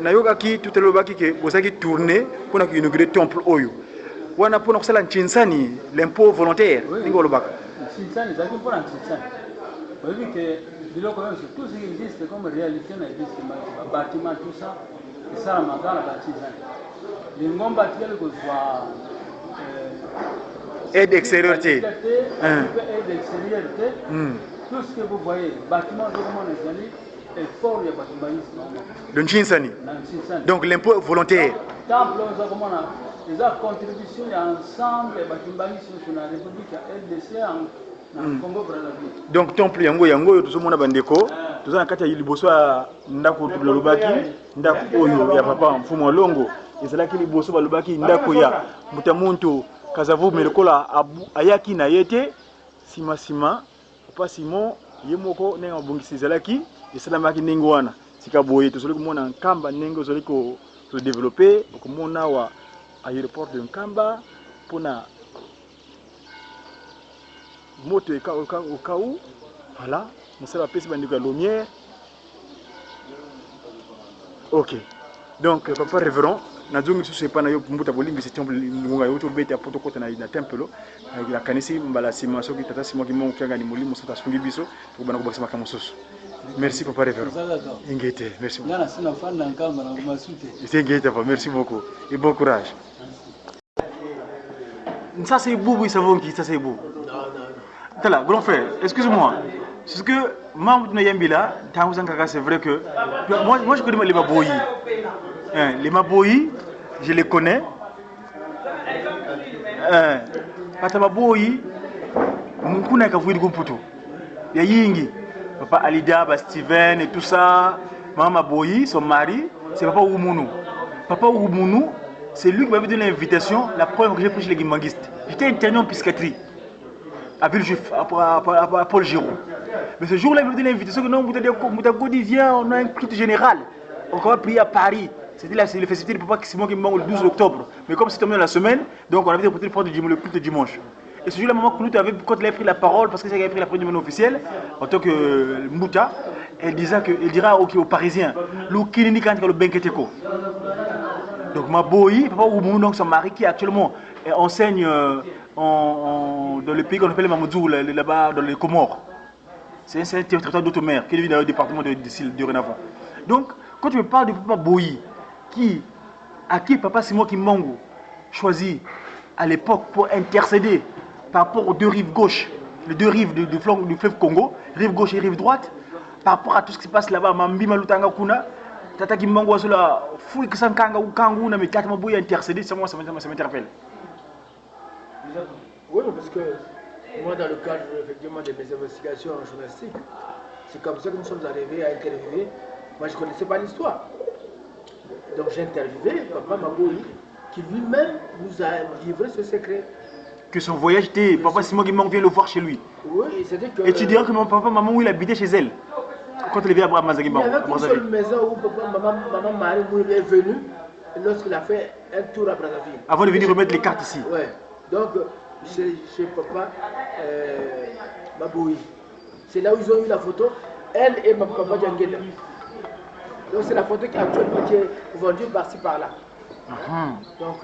na yoka ki tutelobaki ke bozaki tourner pour na inaugurer temple oyo wana pour na kusala nchinsani l'impôt volontaire ningo lobaka nchinsani zaki pour na nchinsani oui que biloko yoso tout ce qui existe comme réalité na existe bâtiment tout ça et ça la magana ba nchinsani lingomba tiele kozwa aide extérieure aide extérieure tout ce que vous voyez bâtiment comment les amis effort ya bâtiment le nchinsani donc l'impôt volontaire temple za comment les contributions ensemble ya bâtiment sur la République ya RDC na Congo Brazzaville donc temple yango tozomona bandeko toza na kati ya liboso ya ndako tulobaki ndako oyo ya papa Mfumo Longo ezalaki liboso balobaki ndako ya mutamuntu kazavu melokola ayaki na yete sima papa Simon yemoko nenga mabongisi ezalaki esalamaki ndenge wana sika boye tozali komona nkamba ndenge ozali ko développer okomona wa aéroport de Nkamba pona moto au cas où voilà musala pesi bandiko ya lumière ok donc papa révérend na zongi susu pas na yo mbuta bolimbi c'est temple ngonga yo to beta poto kota na temple la kanisi mbala sima soki tata sima ki mon kyanga ni molimo sota sungi biso to bana ko bakisa makamo susu merci papa révérend ingete merci beaucoup ngana sina fanda nkamba na masute ingete papa merci beaucoup et bon courage ça c'est boubou ils savent qui ça c'est boubou Tala, grand frère, excuse-moi. C'est ce que Mahmoud Nayambila, c'est vrai que moi je connais les Maboyi. Les Maboyi, je les connais. Pata Maboyi, Mukuna Kavouid Gumputu. Il y a Yingi, Papa Alida, Steven et tout ça. Maman Maboyi, son mari, c'est Papa Oumounou. Papa Oumounou, c'est lui qui m'avait donné l'invitation la première fois que j'ai pris chez les Guimbanguistes. J'étais interné en psychiatrie. À Villejuif, à Paul Giraud. Mais ce jour-là, il m'a donné l'invitation que non, Moutagodi vient, on a un culte général. On va prier à Paris. C'était le festival de Papa Simon qui me le 12 octobre. Mais comme c'était la semaine, donc on avait déporté le culte dimanche. Et ce jour-là, maman Koulout avait, quand elle avait pris la parole, parce que j'avais pris la première du officielle, en tant que Mouta, elle dira aux Parisiens, l'Oukinini quand le Benketeko. Donc ma boy, Papa Oumou, donc son mari qui actuellement enseigne dans le pays qu'on appelle Mamoudou, là-bas dans les Comores. C'est un territoire d'outre-mer qui est dans le département de Dorénavant. Donc, quand tu me parles de Papa Boyi, qui à qui Papa Simon Kimbangu choisit à l'époque pour intercéder par rapport aux deux rives gauches, les deux rives du fleuve Congo, rive gauche et rive droite, par rapport à tout ce qui se passe là-bas, Mambi Malutanga Kuna, Tata Kimbangu a cela, Fouik Sankanga ou Kangou, mais Tata Mabouy a intercédé, ça m'interpelle. Oui, parce que moi, dans le cadre effectivement de mes investigations journalistiques, c'est comme ça que nous sommes arrivés à interviewer. Moi, je ne connaissais pas l'histoire. Donc j'ai interviewé Papa Mabouy, qui lui-même nous a livré ce secret. Que son voyage était, Papa Simon Kimbangu vient le voir chez lui. Oui, c'est-à-dire que... Et tu dirais que mon papa, maman, où il habitait chez elle quand il est venu à Mazagimbangu. Il y avait une seule maison où maman Marie Mouille est venue lorsqu'il a fait un tour à Brazzaville. Avant de venir remettre les cartes ici. Oui. Donc, chez Papa Mabouy. C'est là où ils ont eu la photo, elle et ma papa Djangela. Donc c'est la photo qui actuellement qui est vendue par-ci par-là. Donc,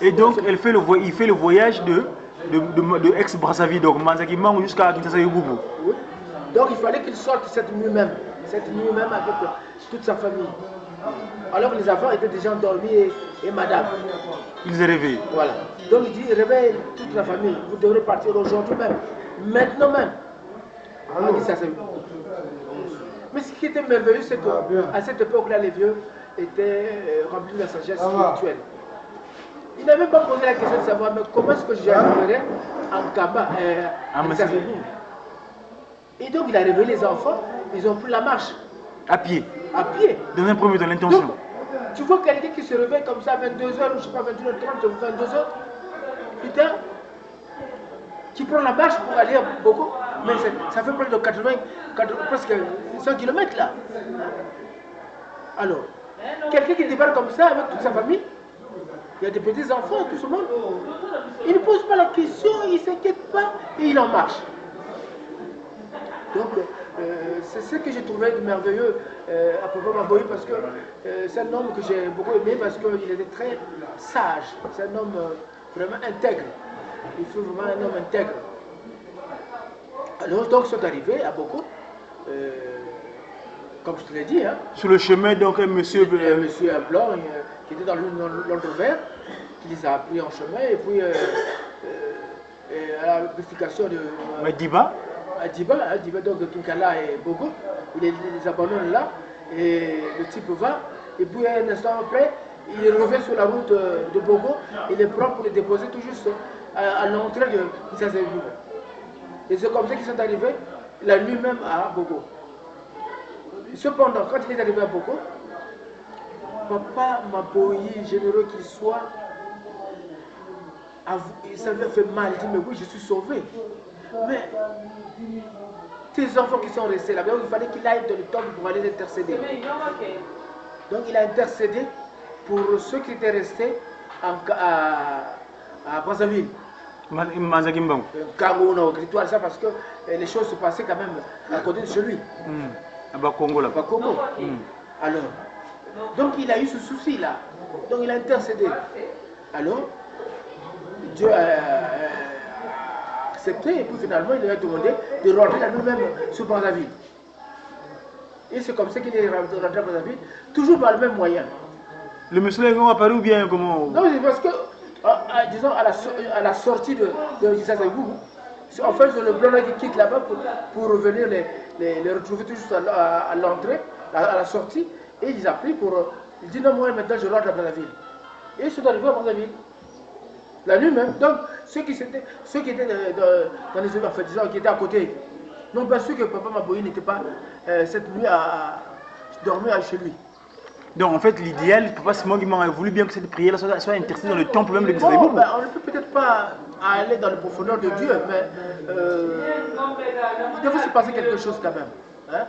et donc il fait le voyage de ex-Brazzaville, donc Mazagimbangu jusqu'à Kinshasa-Yoboubou. Oui. Donc il fallait qu'il sorte cette nuit même avec toute sa famille. Alors les enfants étaient déjà endormis et madame. Ils est réveillés. Voilà. Donc il dit, réveille toute la famille, vous devrez partir aujourd'hui même, maintenant même. Mais ce qui était merveilleux, c'est qu'à cette époque-là, les vieux étaient remplis de la sagesse spirituelle. Ils n'avaient pas posé la question de savoir, mais comment est-ce que j'arriverai en Kaba, et donc il a réveillé les enfants, ils ont pris la marche. À pied. À pied. Dans un premier temps, l'intention. Tu vois quelqu'un qui se réveille comme ça à 22h, ou je sais pas, 21h30 ou 22h, putain, qui prend la marche pour aller à Boko, mais ça fait près de 80, presque 100 km là. Alors, quelqu'un qui débarque comme ça avec toute sa famille, il y a des petits enfants, tout ce monde, il ne pose pas la question, il ne s'inquiète pas et il en marche. Donc, c'est ce que j'ai trouvé de merveilleux à Papa Mabouy, parce que c'est un homme que j'ai beaucoup aimé parce qu'il était très sage. C'est un homme vraiment intègre. Il faut vraiment un homme intègre. Alors, donc, ils sont arrivés à Boko, comme je te l'ai dit. Hein, sur le chemin, donc, un monsieur blanc qui était dans l'ordre vert, qui les a pris en chemin, et puis à la vérification de... Madiba. Adiba, donc de Kinkala et Bogo, il les abandonne là, et le type va, et puis un instant après, il revient sur la route de Bogo, il les prend pour les déposer tout juste à l'entrée de Kinshasa-Yoboubou. Et c'est comme ça qu'ils sont arrivés la nuit même à Bogo. Cependant, quand il est arrivé à Bogo, Papa Mabouy, généreux qu'il soit, ça lui a fait mal, il dit, mais oui, je suis sauvé. Mais tes enfants qui sont restés là-bas, il fallait qu'il aille dans le temple pour aller intercéder. Donc il a intercédé pour ceux qui étaient restés à Brazzaville. Mazagimbangu. Kangou, ça parce que les choses se passaient quand même à côté de chez lui. À Bakongo là. Bakongo. Alors, donc il a eu ce souci-là. Donc il a intercédé. Alors, Dieu a accepté, et puis finalement il lui a demandé de rentrer la nuit-même sur Brazzaville. Et c'est comme ça qu'il est rentré à Brazzaville, toujours par le même moyen. Le monsieur est apparu ou bien comment? Non, c'est parce que, disons, à la sortie de Kinshasa-Yoboubou, en fait, c'est le blanc là qui quitte là-bas pour revenir les retrouver tout juste à l'entrée, à la sortie, et ils appellent pour... Il dit non, moi maintenant je rentre à Brazzaville. Et ils sont arrivés à Brazzaville. La nuit même. Donc, ceux qui étaient dans les enfin, disons, qui étaient à côté, n'ont pas su que Papa Mabouy n'était pas cette nuit à dormir chez lui. Donc, en fait, l'idéal, Papa Simon Kimbangu a voulu bien que cette prière soit intercédée dans le temple même de Kinshasa-Yoboubou. Bon, on ne peut peut-être pas aller dans les profondeurs de Dieu, mais il devait se passer quelque chose quand même. Hein?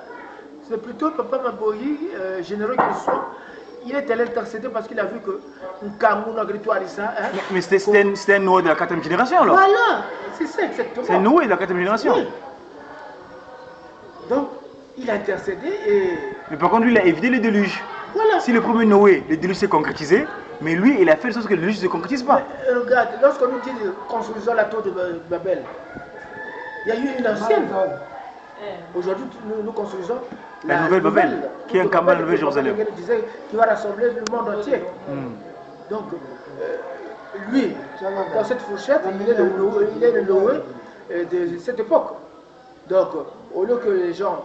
C'est plutôt Papa Mabouy, généreux qu'il soit. Il est allé intercéder parce qu'il a vu que Nkangou n'a gritoiré ça. Hein? Mais c'était un Noé de la 4e génération alors. Voilà, c'est ça exactement. C'est Noé de la 4e génération. Oui. Donc, il a intercédé et... Mais par contre, lui, il a évité le déluge. Voilà. Si le premier Noé, le déluge s'est concrétisé, mais lui, il a fait de sorte que le déluge ne se concrétise pas. Mais, regarde, lorsqu'on nous dit de construisons la tour de Babel, il y a eu une ancienne. Aujourd'hui, nous construisons La nouvelle Babel, qui est un campement de la Nouvelle-Jérusalem. Qui va rassembler le monde entier. Donc, lui, dans cette fourchette, il est le Noé de cette époque. Donc, au lieu que les gens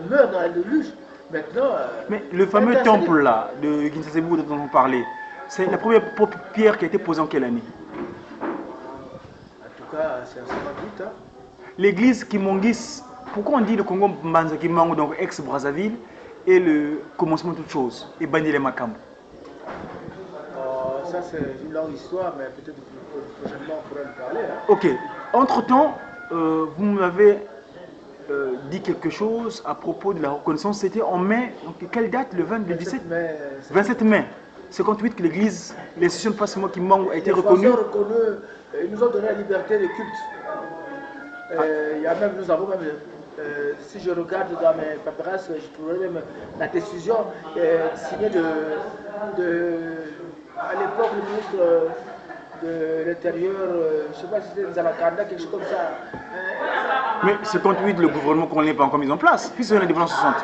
meurent dans la déluge, maintenant... Mais le fameux temple là, de Kinshasa-Sebou dont on parlait, c'est la première pierre qui a été posée en quelle année? En tout cas, c'est en 58 ans. L'église Kimongis, pourquoi on dit le Congo Mbanza Kimango, donc ex-Brazzaville, est le commencement de toute chose, et Bandile Makambo? Ça, c'est une longue histoire, mais peut-être prochainement on pourra en parler. Hein. Ok. Entre-temps, vous m'avez dit quelque chose à propos de la reconnaissance. C'était en mai. Donc, quelle date? Le 17 mai. 27 mai. 58 que l'église, l'institution de Passement qui manque a été reconnue. Ils nous ont donné la liberté de culte. Il y a même, nous avons même, si je regarde dans mes paperasses, je trouverai même la décision signée à l'époque, le ministre de l'Intérieur, je ne sais pas si c'était Zalakanda, quelque chose comme ça. Mais 58, le gouvernement qu'on n'est pas encore mis en place, puis c'est l'indépendance 60.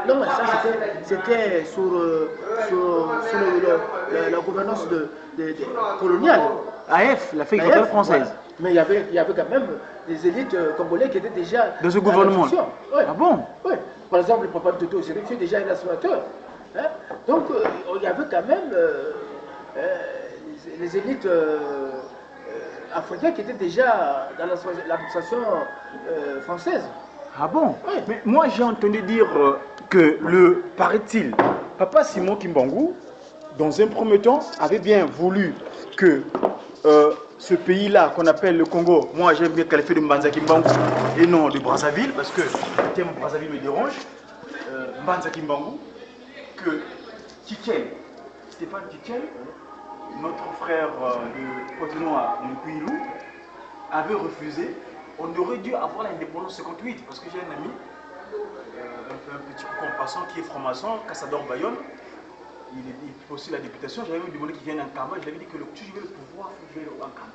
Non, mais ça c'était sur la gouvernance coloniale. AF, la fête coloniale française. Voilà. Mais il y avait quand même des élites congolais qui étaient déjà dans ce gouvernement. Ouais. Ah bon? Oui. Par exemple, le papa de Toto Zéré, qui est déjà un nationateur. Hein? Donc, il y avait quand même les élites africaines qui étaient déjà dans l'administration française. Ah bon? Oui. Mais moi, j'ai entendu dire que paraît-il, Papa Simon Kimbangu, dans un premier temps, avait bien voulu que ce pays-là, qu'on appelle le Congo, moi j'aime bien qualifier de Mbanza Kimbangu et non de Brazzaville, parce que le terme Brazzaville me dérange, Mbanza Kimbangu, que Stéphane Tchitchel, notre frère de Pointe-Noire, de Kouilou, avait refusé. On aurait dû avoir l'indépendance 58, parce que j'ai un ami, un petit peu compassant qui est franc-maçon, Cassador Bayonne. Il fait aussi la députation. J'avais demandé qu'il vienne en Kama. Je lui avais dit que si je veux le pouvoir, il faut que je vienne en Kama.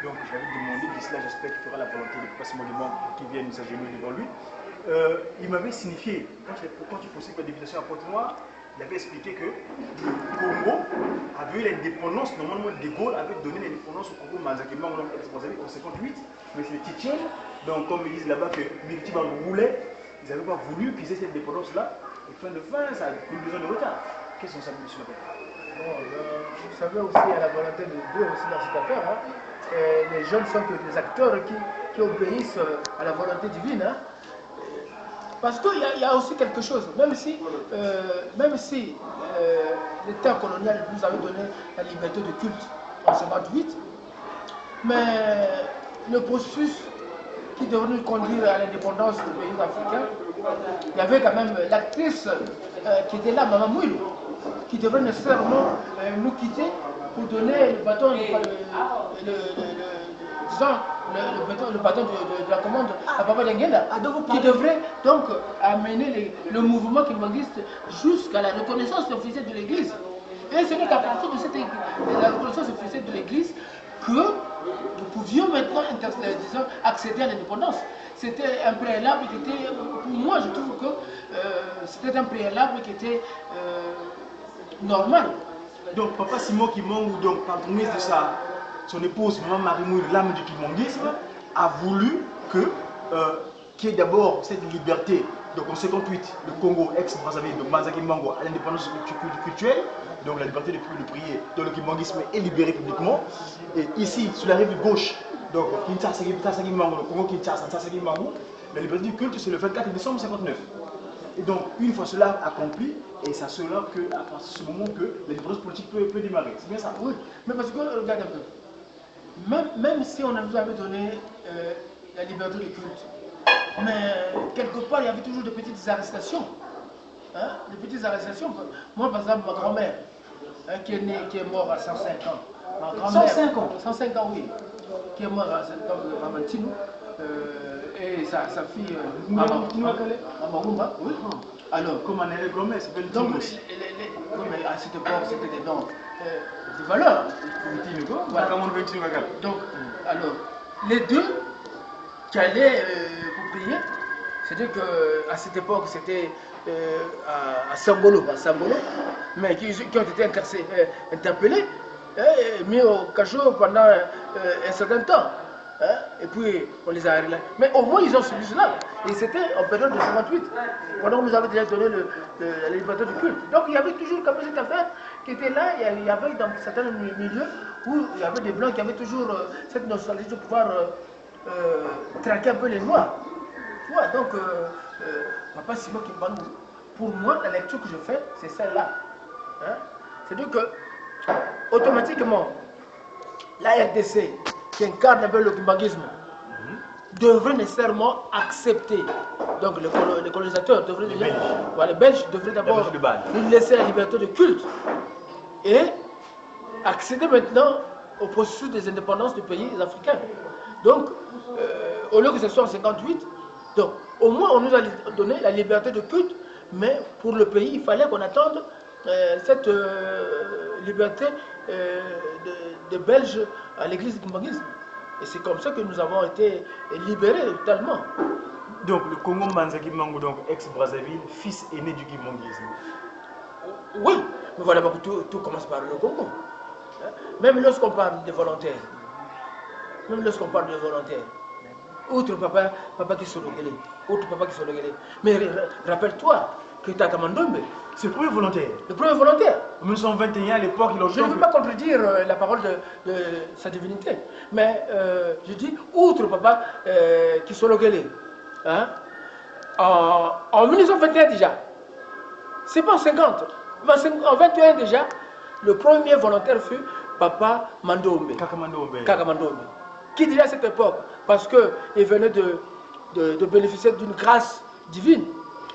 Donc je lui avais demandé, d'ici là, j'espère qu'il fera la volonté de Passement du Monde pour qu'il vienne s'agenouiller devant lui. Il m'avait signifié, quand tu poursuis la députation à Pointe-Noire, il avait expliqué que le Congo avait eu l'indépendance. Normalement, De Gaulle avait donné l'indépendance au Congo Manzakima en 58, mais c'est les Tchétchènes. Donc, comme ils disent là-bas que les petits roulaient, ils n'avaient pas voulu qu'ils aient cette indépendance-là. Et fin de fin, ça a eu besoin de retard. Qu'est-ce qu'on s'appelle sur la bon, vous savez aussi, il y a la volonté de Dieu aussi dans cette affaire. Hein. Les jeunes sont que des acteurs qui obéissent à la volonté divine. Hein. Parce qu'il y a aussi quelque chose, même si l'État colonial nous avait donné la liberté de culte en 58, mais le processus qui devrait nous conduire à l'indépendance des pays africains, il y avait quand même l'actrice qui était là, Maman Mouilou, qui devrait nécessairement nous quitter pour donner le bâton, le bâton de la commande à Papa Dengenda, qui devrait donc amener le mouvement kimbanguiste jusqu'à la reconnaissance officielle de l'Église. Et ce n'est qu'à partir de la reconnaissance officielle de l'Église que nous pouvions maintenant accéder à l'indépendance. C'était un préalable qui était, pour moi je trouve que c'était un préalable qui était normal. Donc Papa Simon Kimbangu, donc par promesse de son épouse, Maman Marie-Mouille, l'âme du kimonguisme, a voulu qu'il y ait d'abord cette liberté. Donc en 58, le Congo, ex-Brazzaville, de Mbanza Kimbangu, à l'indépendance culturelle, donc la liberté de prier, donc le kimonguisme est libéré publiquement. Et ici, sur la rive gauche, donc Kinshasa Kimbangu, le Congo Kinshasa Kimbangu, la liberté du culte, c'est le 24 décembre 59. Et donc, une fois cela accompli, et ça sera qu'à partir de ce moment que l'indépendance politique peut démarrer. C'est bien ça? Oui, mais parce que, regarde un peu, même si on nous avait donné la liberté de culte, mais quelque part, il y avait toujours de petites arrestations. Hein, des petites arrestations. Moi, par exemple, ma grand-mère, hein, qui est morte à 105 ans. Ma grand-mère, 105 ans? 105 ans, oui. Qui est morte à 105 ans, Maman Tino. Et sa fille, Maman Rumba, oui. Alors, comme on est les grand-mères, c'est une donc, à cette époque, c'était des noms de valeur. Voilà. Donc, alors, les deux qui allaient pour payer, C'est-à-dire qu'à cette époque, c'était à Sangolo, mais qui ont été interpellés, mis au cachot pendant un certain temps. Hein, et puis on les a arrêtés. Mais au moins ils ont subi cela. Et c'était en période de 58. Pendant que nous avons déjà donné la liberté du culte. Donc il y avait toujours comme cette affaire qui était là. Il y avait dans certains milieux où il y avait des blancs qui avaient toujours cette nostalgie de pouvoir traquer un peu les noirs. Tu vois, donc Papa Simon Kimbangu, pour moi la lecture que je fais c'est celle-là. Hein? C'est-à-dire que automatiquement la RDC qui incarne un peu le kimbanguisme devrait nécessairement accepter. Donc les colonisateurs devraient les Belges devraient d'abord lui laisser la liberté de culte et accéder maintenant au processus des indépendances des pays africains. Donc, au lieu que ce soit en 58, donc, au moins on nous a donné la liberté de culte, mais pour le pays, il fallait qu'on attende cette liberté des Belges à l'église du kimbanguisme. Et c'est comme ça que nous avons été libérés totalement. Donc le Congo Mbanza Kimbangu, donc ex-Brazzaville, fils aîné du kimbanguisme. Oui, mais voilà, tout commence par le Congo. Même lorsqu'on parle des volontaires, outre papa qui sont logés, mais rappelle-toi que Takamandombe, c'est le premier volontaire. Le premier volontaire. En 1921, à l'époque, je ne veux pas contredire la parole de sa divinité, mais je dis, outre papa qui sont logés, hein, en 1921 déjà, c'est pas en 50, mais en 21 déjà, le premier volontaire fut Papa Mandombe. Kakamandombe. Qui déjà à cette époque, parce qu'il venait de bénéficier d'une grâce divine,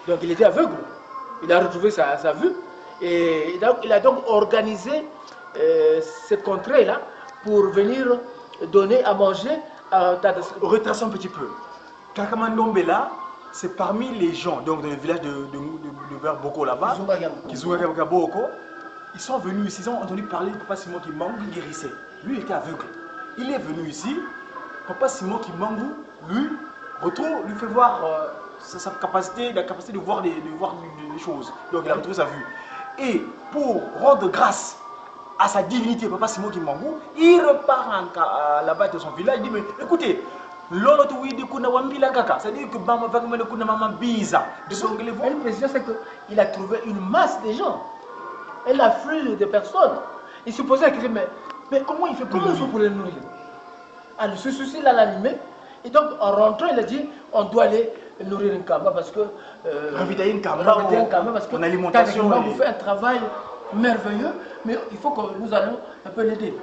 donc il était aveugle, il a retrouvé sa vue, et il a donc organisé cette contrée-là pour venir donner à manger à Tadas. Retraçons un petit peu. Kakamandombe là, c'est parmi les gens, donc dans le village de Boko là-bas, ils sont venus ici, ils ont entendu parler de Papa Simon Kimbangu qui guérissait. Lui, il était aveugle. Il est venu ici, Papa Simon Kimbangu, lui fait voir sa capacité, la capacité de voir des choses. Donc il a retrouvé sa vue. Et pour rendre grâce à sa divinité, Papa Simon Kimbangu, il repart là-bas de son village, il dit, mais écoutez, c'est-à-dire que une précision, c'est qu'il a trouvé une masse de gens, un afflux de personnes. Il se posait la question, mais comment il fait pour les nourrir? Alors ce souci-là l'animait, et donc en rentrant, il a dit, on doit aller nourrir une Kamba parce que ravitailler une Kamba parce que alimentation, vous fait un travail merveilleux, mais il faut que nous allons un peu l'aider.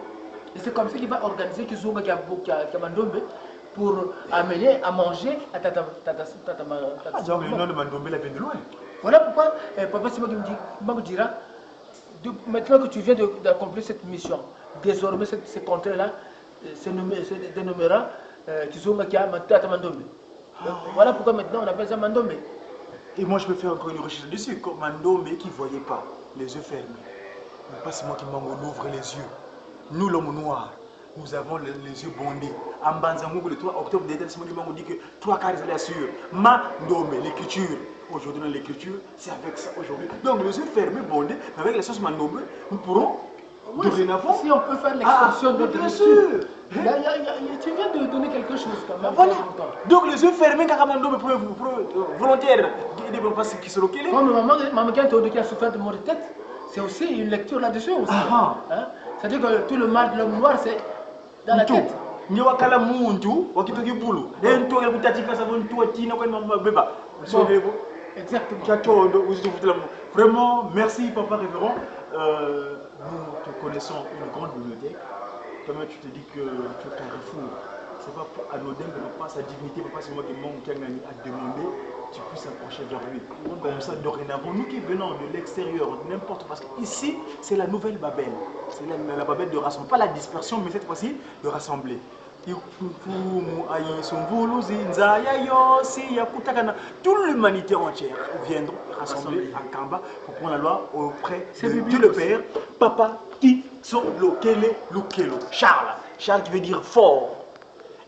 Et c'est comme ça qu'il va organiser Kizunga Kamandombe pour amener à manger à Tata. Donc le nom de Mandombe l'a vient de loin. Voilà pourquoi Papa Simon me dira, maintenant que tu viens d'accomplir cette mission, désormais ces contrées-là se dénommera Kizunga Tata Mandombe. Voilà pourquoi maintenant on appelle ça Mandombe. Et moi je peux faire encore une recherche dessus, comme Mandombe qui ne voyait pas, les yeux fermés. Pas Simon Kimbangu ouvre les yeux. Nous l'homme noir, nous avons les yeux bondés. En Banzangou, le 3 octobre, Simon Kimbangu dit que 3 quarts c'est la sûre. Mandombe, l'écriture. Aujourd'hui, dans l'écriture, c'est avec ça aujourd'hui. Donc, les yeux fermés, bondés, mais avec la sauce Mandombe, nous pourrons, dorénavant. Si on peut faire l'expression de bien sûr. Tu viens de donner quelque chose quand même. Voilà. Donc, les yeux fermés, car Mandombe volontaire, qui se localisent. Maman, qui a souffert de maux de tête, c'est aussi une lecture là-dessus aussi. C'est-à-dire que tout le mal de l'homme noir, c'est dans la tête. Exactement. Vraiment, merci Papa Révérend. Nous te connaissons une grande bibliothèque. Toi-même, tu te dis que tu es Carrefour. Ce n'est pas pour anodin que pas sa dignité, Papa Simon qui a demandé, tu puisses s'approcher vers lui. Comme ça, dorénavant, nous qui venons de l'extérieur, n'importe, parce qu'ici, c'est la nouvelle Babel. C'est la Babel de rassembler. Pas la dispersion, mais cette fois-ci, de rassembler. Toute l'humanité entière viendront rassembler à Kamba pour prendre la loi auprès de Dieu le Père, Papa qui sont Lokele Lukelo. Charles qui veut dire fort.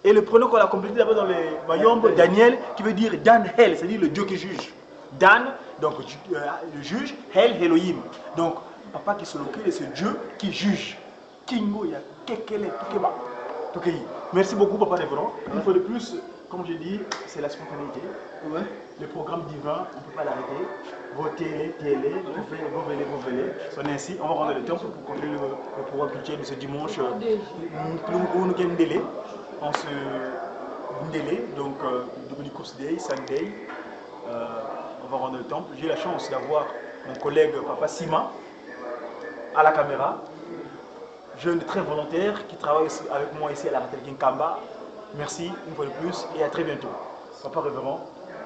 Et le prénom qu'on a complété là-bas dans les Mayombe, Daniel, qui veut dire Dan Hel, c'est-à-dire le Dieu qui juge. Dan, donc le juge, Hel, Elohim. Donc, papa qui se locale, c'est Dieu qui juge. Kingo, ya kekele, tukeba. Merci beaucoup, papa Névron. Une fois de plus, comme je dis, c'est la spontanéité. Ouais. Le programme divin, on ne peut pas l'arrêter. Vos télé, vous venez. C'est ainsi, on va rendre le temps pour continuer le programme culturel de ce dimanche. Nous avons un délai. On se délai, donc Dominikus Day, Sunday. On va rendre le temps. J'ai eu la chance d'avoir mon collègue Papa Sima à la caméra. Jeune très volontaire qui travaille avec moi ici à la Ratelkin Kamba. Merci une fois de plus et à très bientôt. Papa Révérend,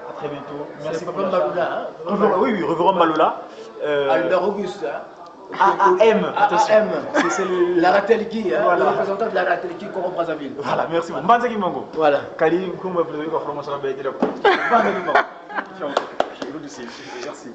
à très bientôt. Merci Papa Maloula. Hein? Oui, Révérend Maloula. Albert Auguste. AAM. C'est la Ratelki, hein, voilà. Le représentant de la Ratelki Congo Brazzaville. Voilà, merci beaucoup. Mbanzaki Mango. Voilà. Kali, comment vous avez fait ça? Merci.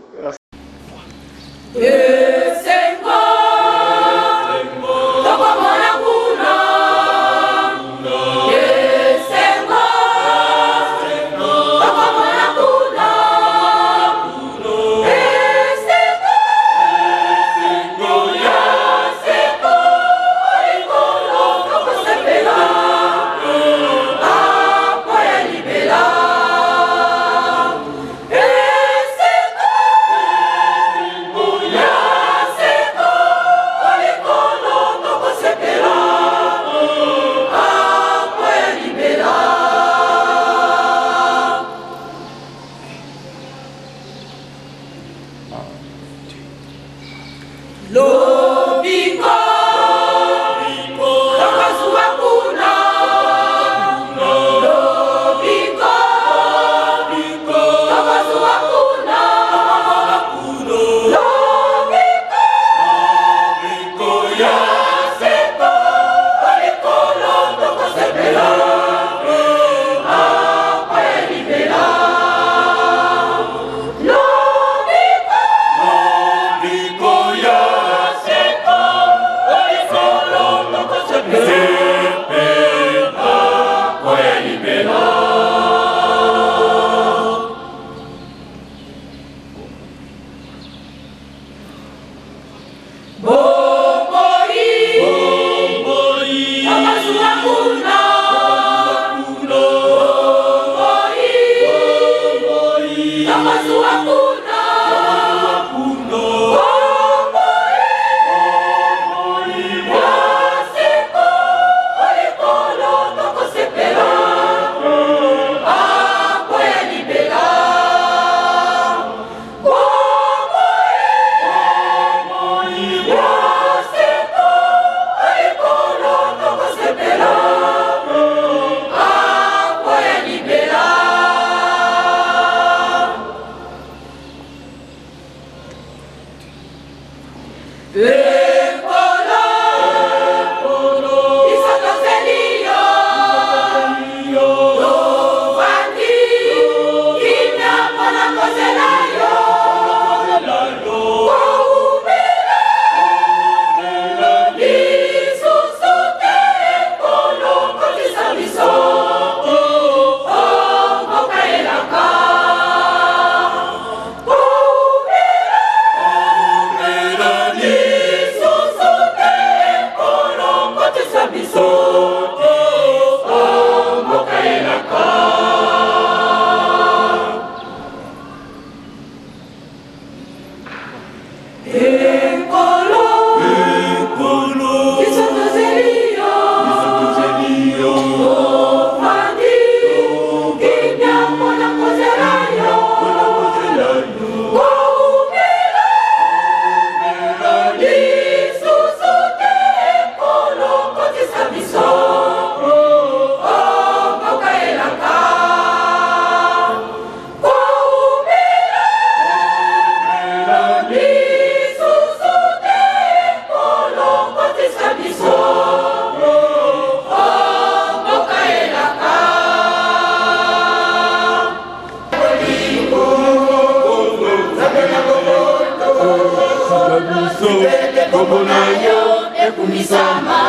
Kumisama,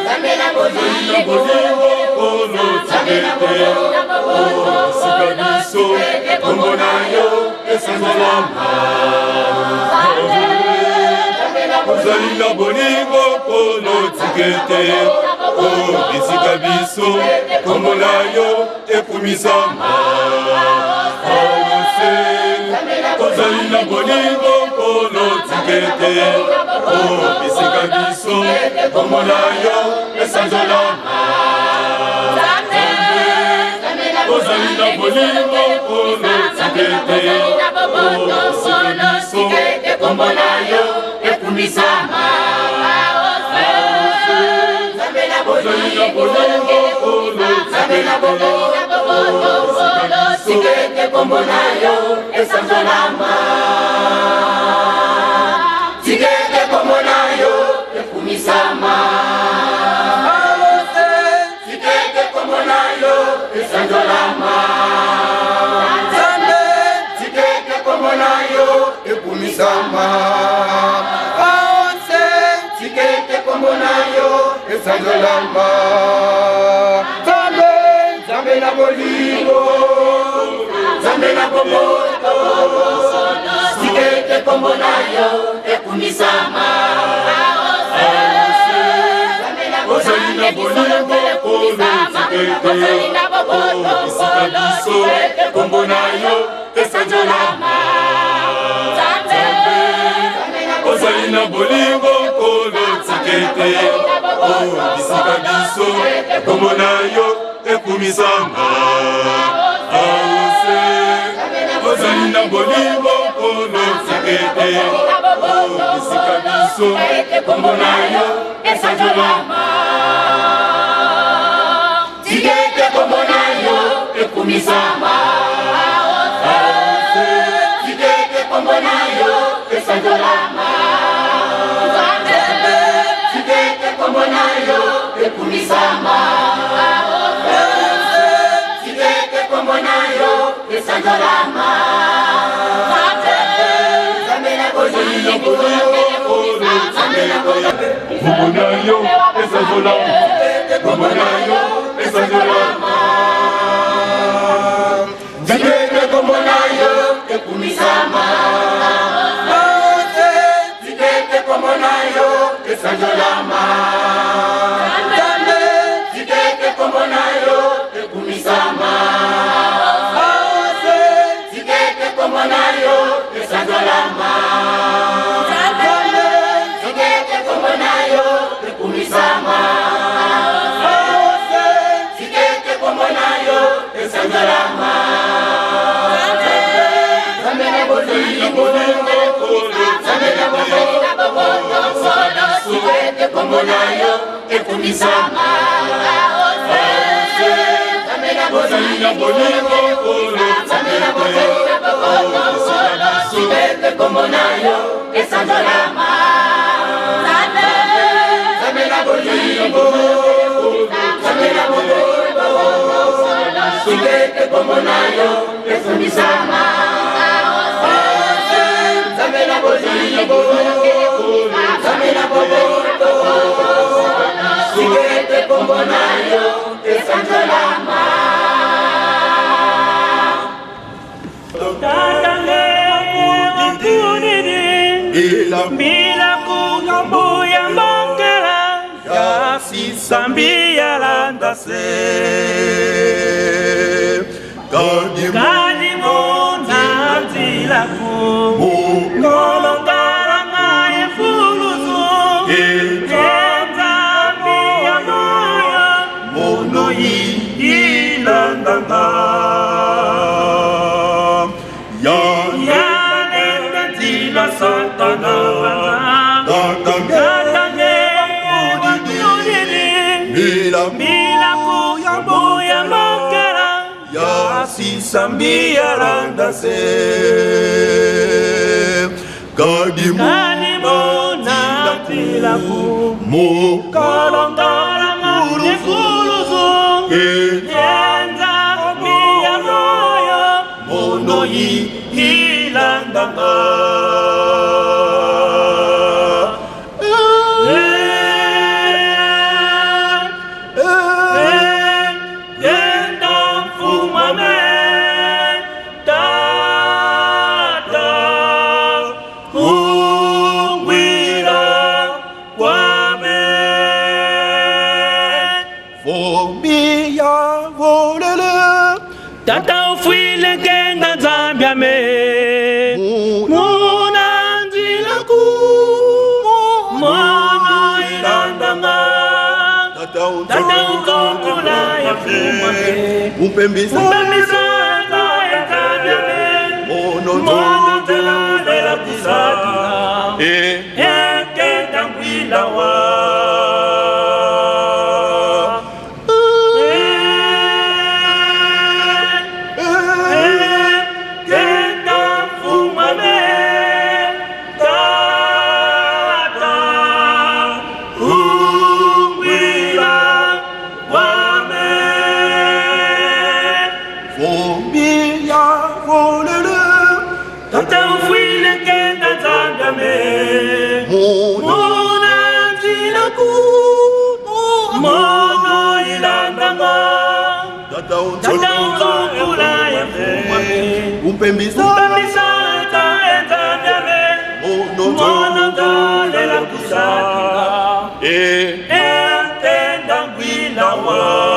Zambe na Ozalina bolingo polo tikete o bisika biso komona yo ekumisama Ozalina bolingo polo tikete o bisika biso komona yo esanzolama Ozalina bolingo polo tikete o bisika biso komona yo ekumisama Ozalina bolingo polo tikete komona yo esanzolama tikete komona yo ekumisama tikete komona yo esanzolama tikete komona yo ekumisama tikete komona yo esanzolama Zambe na bolingo Zambe na bomoto Sikete komona yo ekumisama Ozali na bolingo polo Sikete Sikete komona yo esanzolama Ozali na bolingo polo Sikete Bisika biso komona yo ekumisama Ozali na bolingo polo tikete bisika biso komona yo esanzolama tikete komona yo ekumisama tikete komona yo esanzolama tikete komona yo ekumisama Esanzolama Zamela bolingo Komona yo esanzolama Komona yo esanzolama Tikete komona yo ekumisama Tikete komona yo esanzolama Tikete komona yo ekumisama Komonayo esanzolama Tikete komonayo ekumisama Tikete komonayo esanzolama Zamela bolingo Zamela bolingo Tikete komonayo ekumisama Zamela bolingo Zamela bolingo Sikete komona yo esanzolama Zamela bolingo Zamela bolingo Sikete komona yo ekumisama Zamela bolingo Zamela bolingo Sikete komona yo esanzolama Bila kubuya mangela ya sisambi ya landase kadi mona zila ku ngolongara ngaye fuluzu enza biya moya mono ilandanga ya lenda zila satana Bila kuya makera ya sisambi ya landase kadimona tilaku mukalongara ngane fuluzu yenza biya moyo mono hilandanga Tata ufuile kenda Zambia me Muna nzilaku Mwana ilandanga Tata utokula ya fuma me Upembisa na ya Zambia me Mono tela lela kusakina kenda mwila wa Umpembisa taenda mono tale la kusakina tenda ngwila wa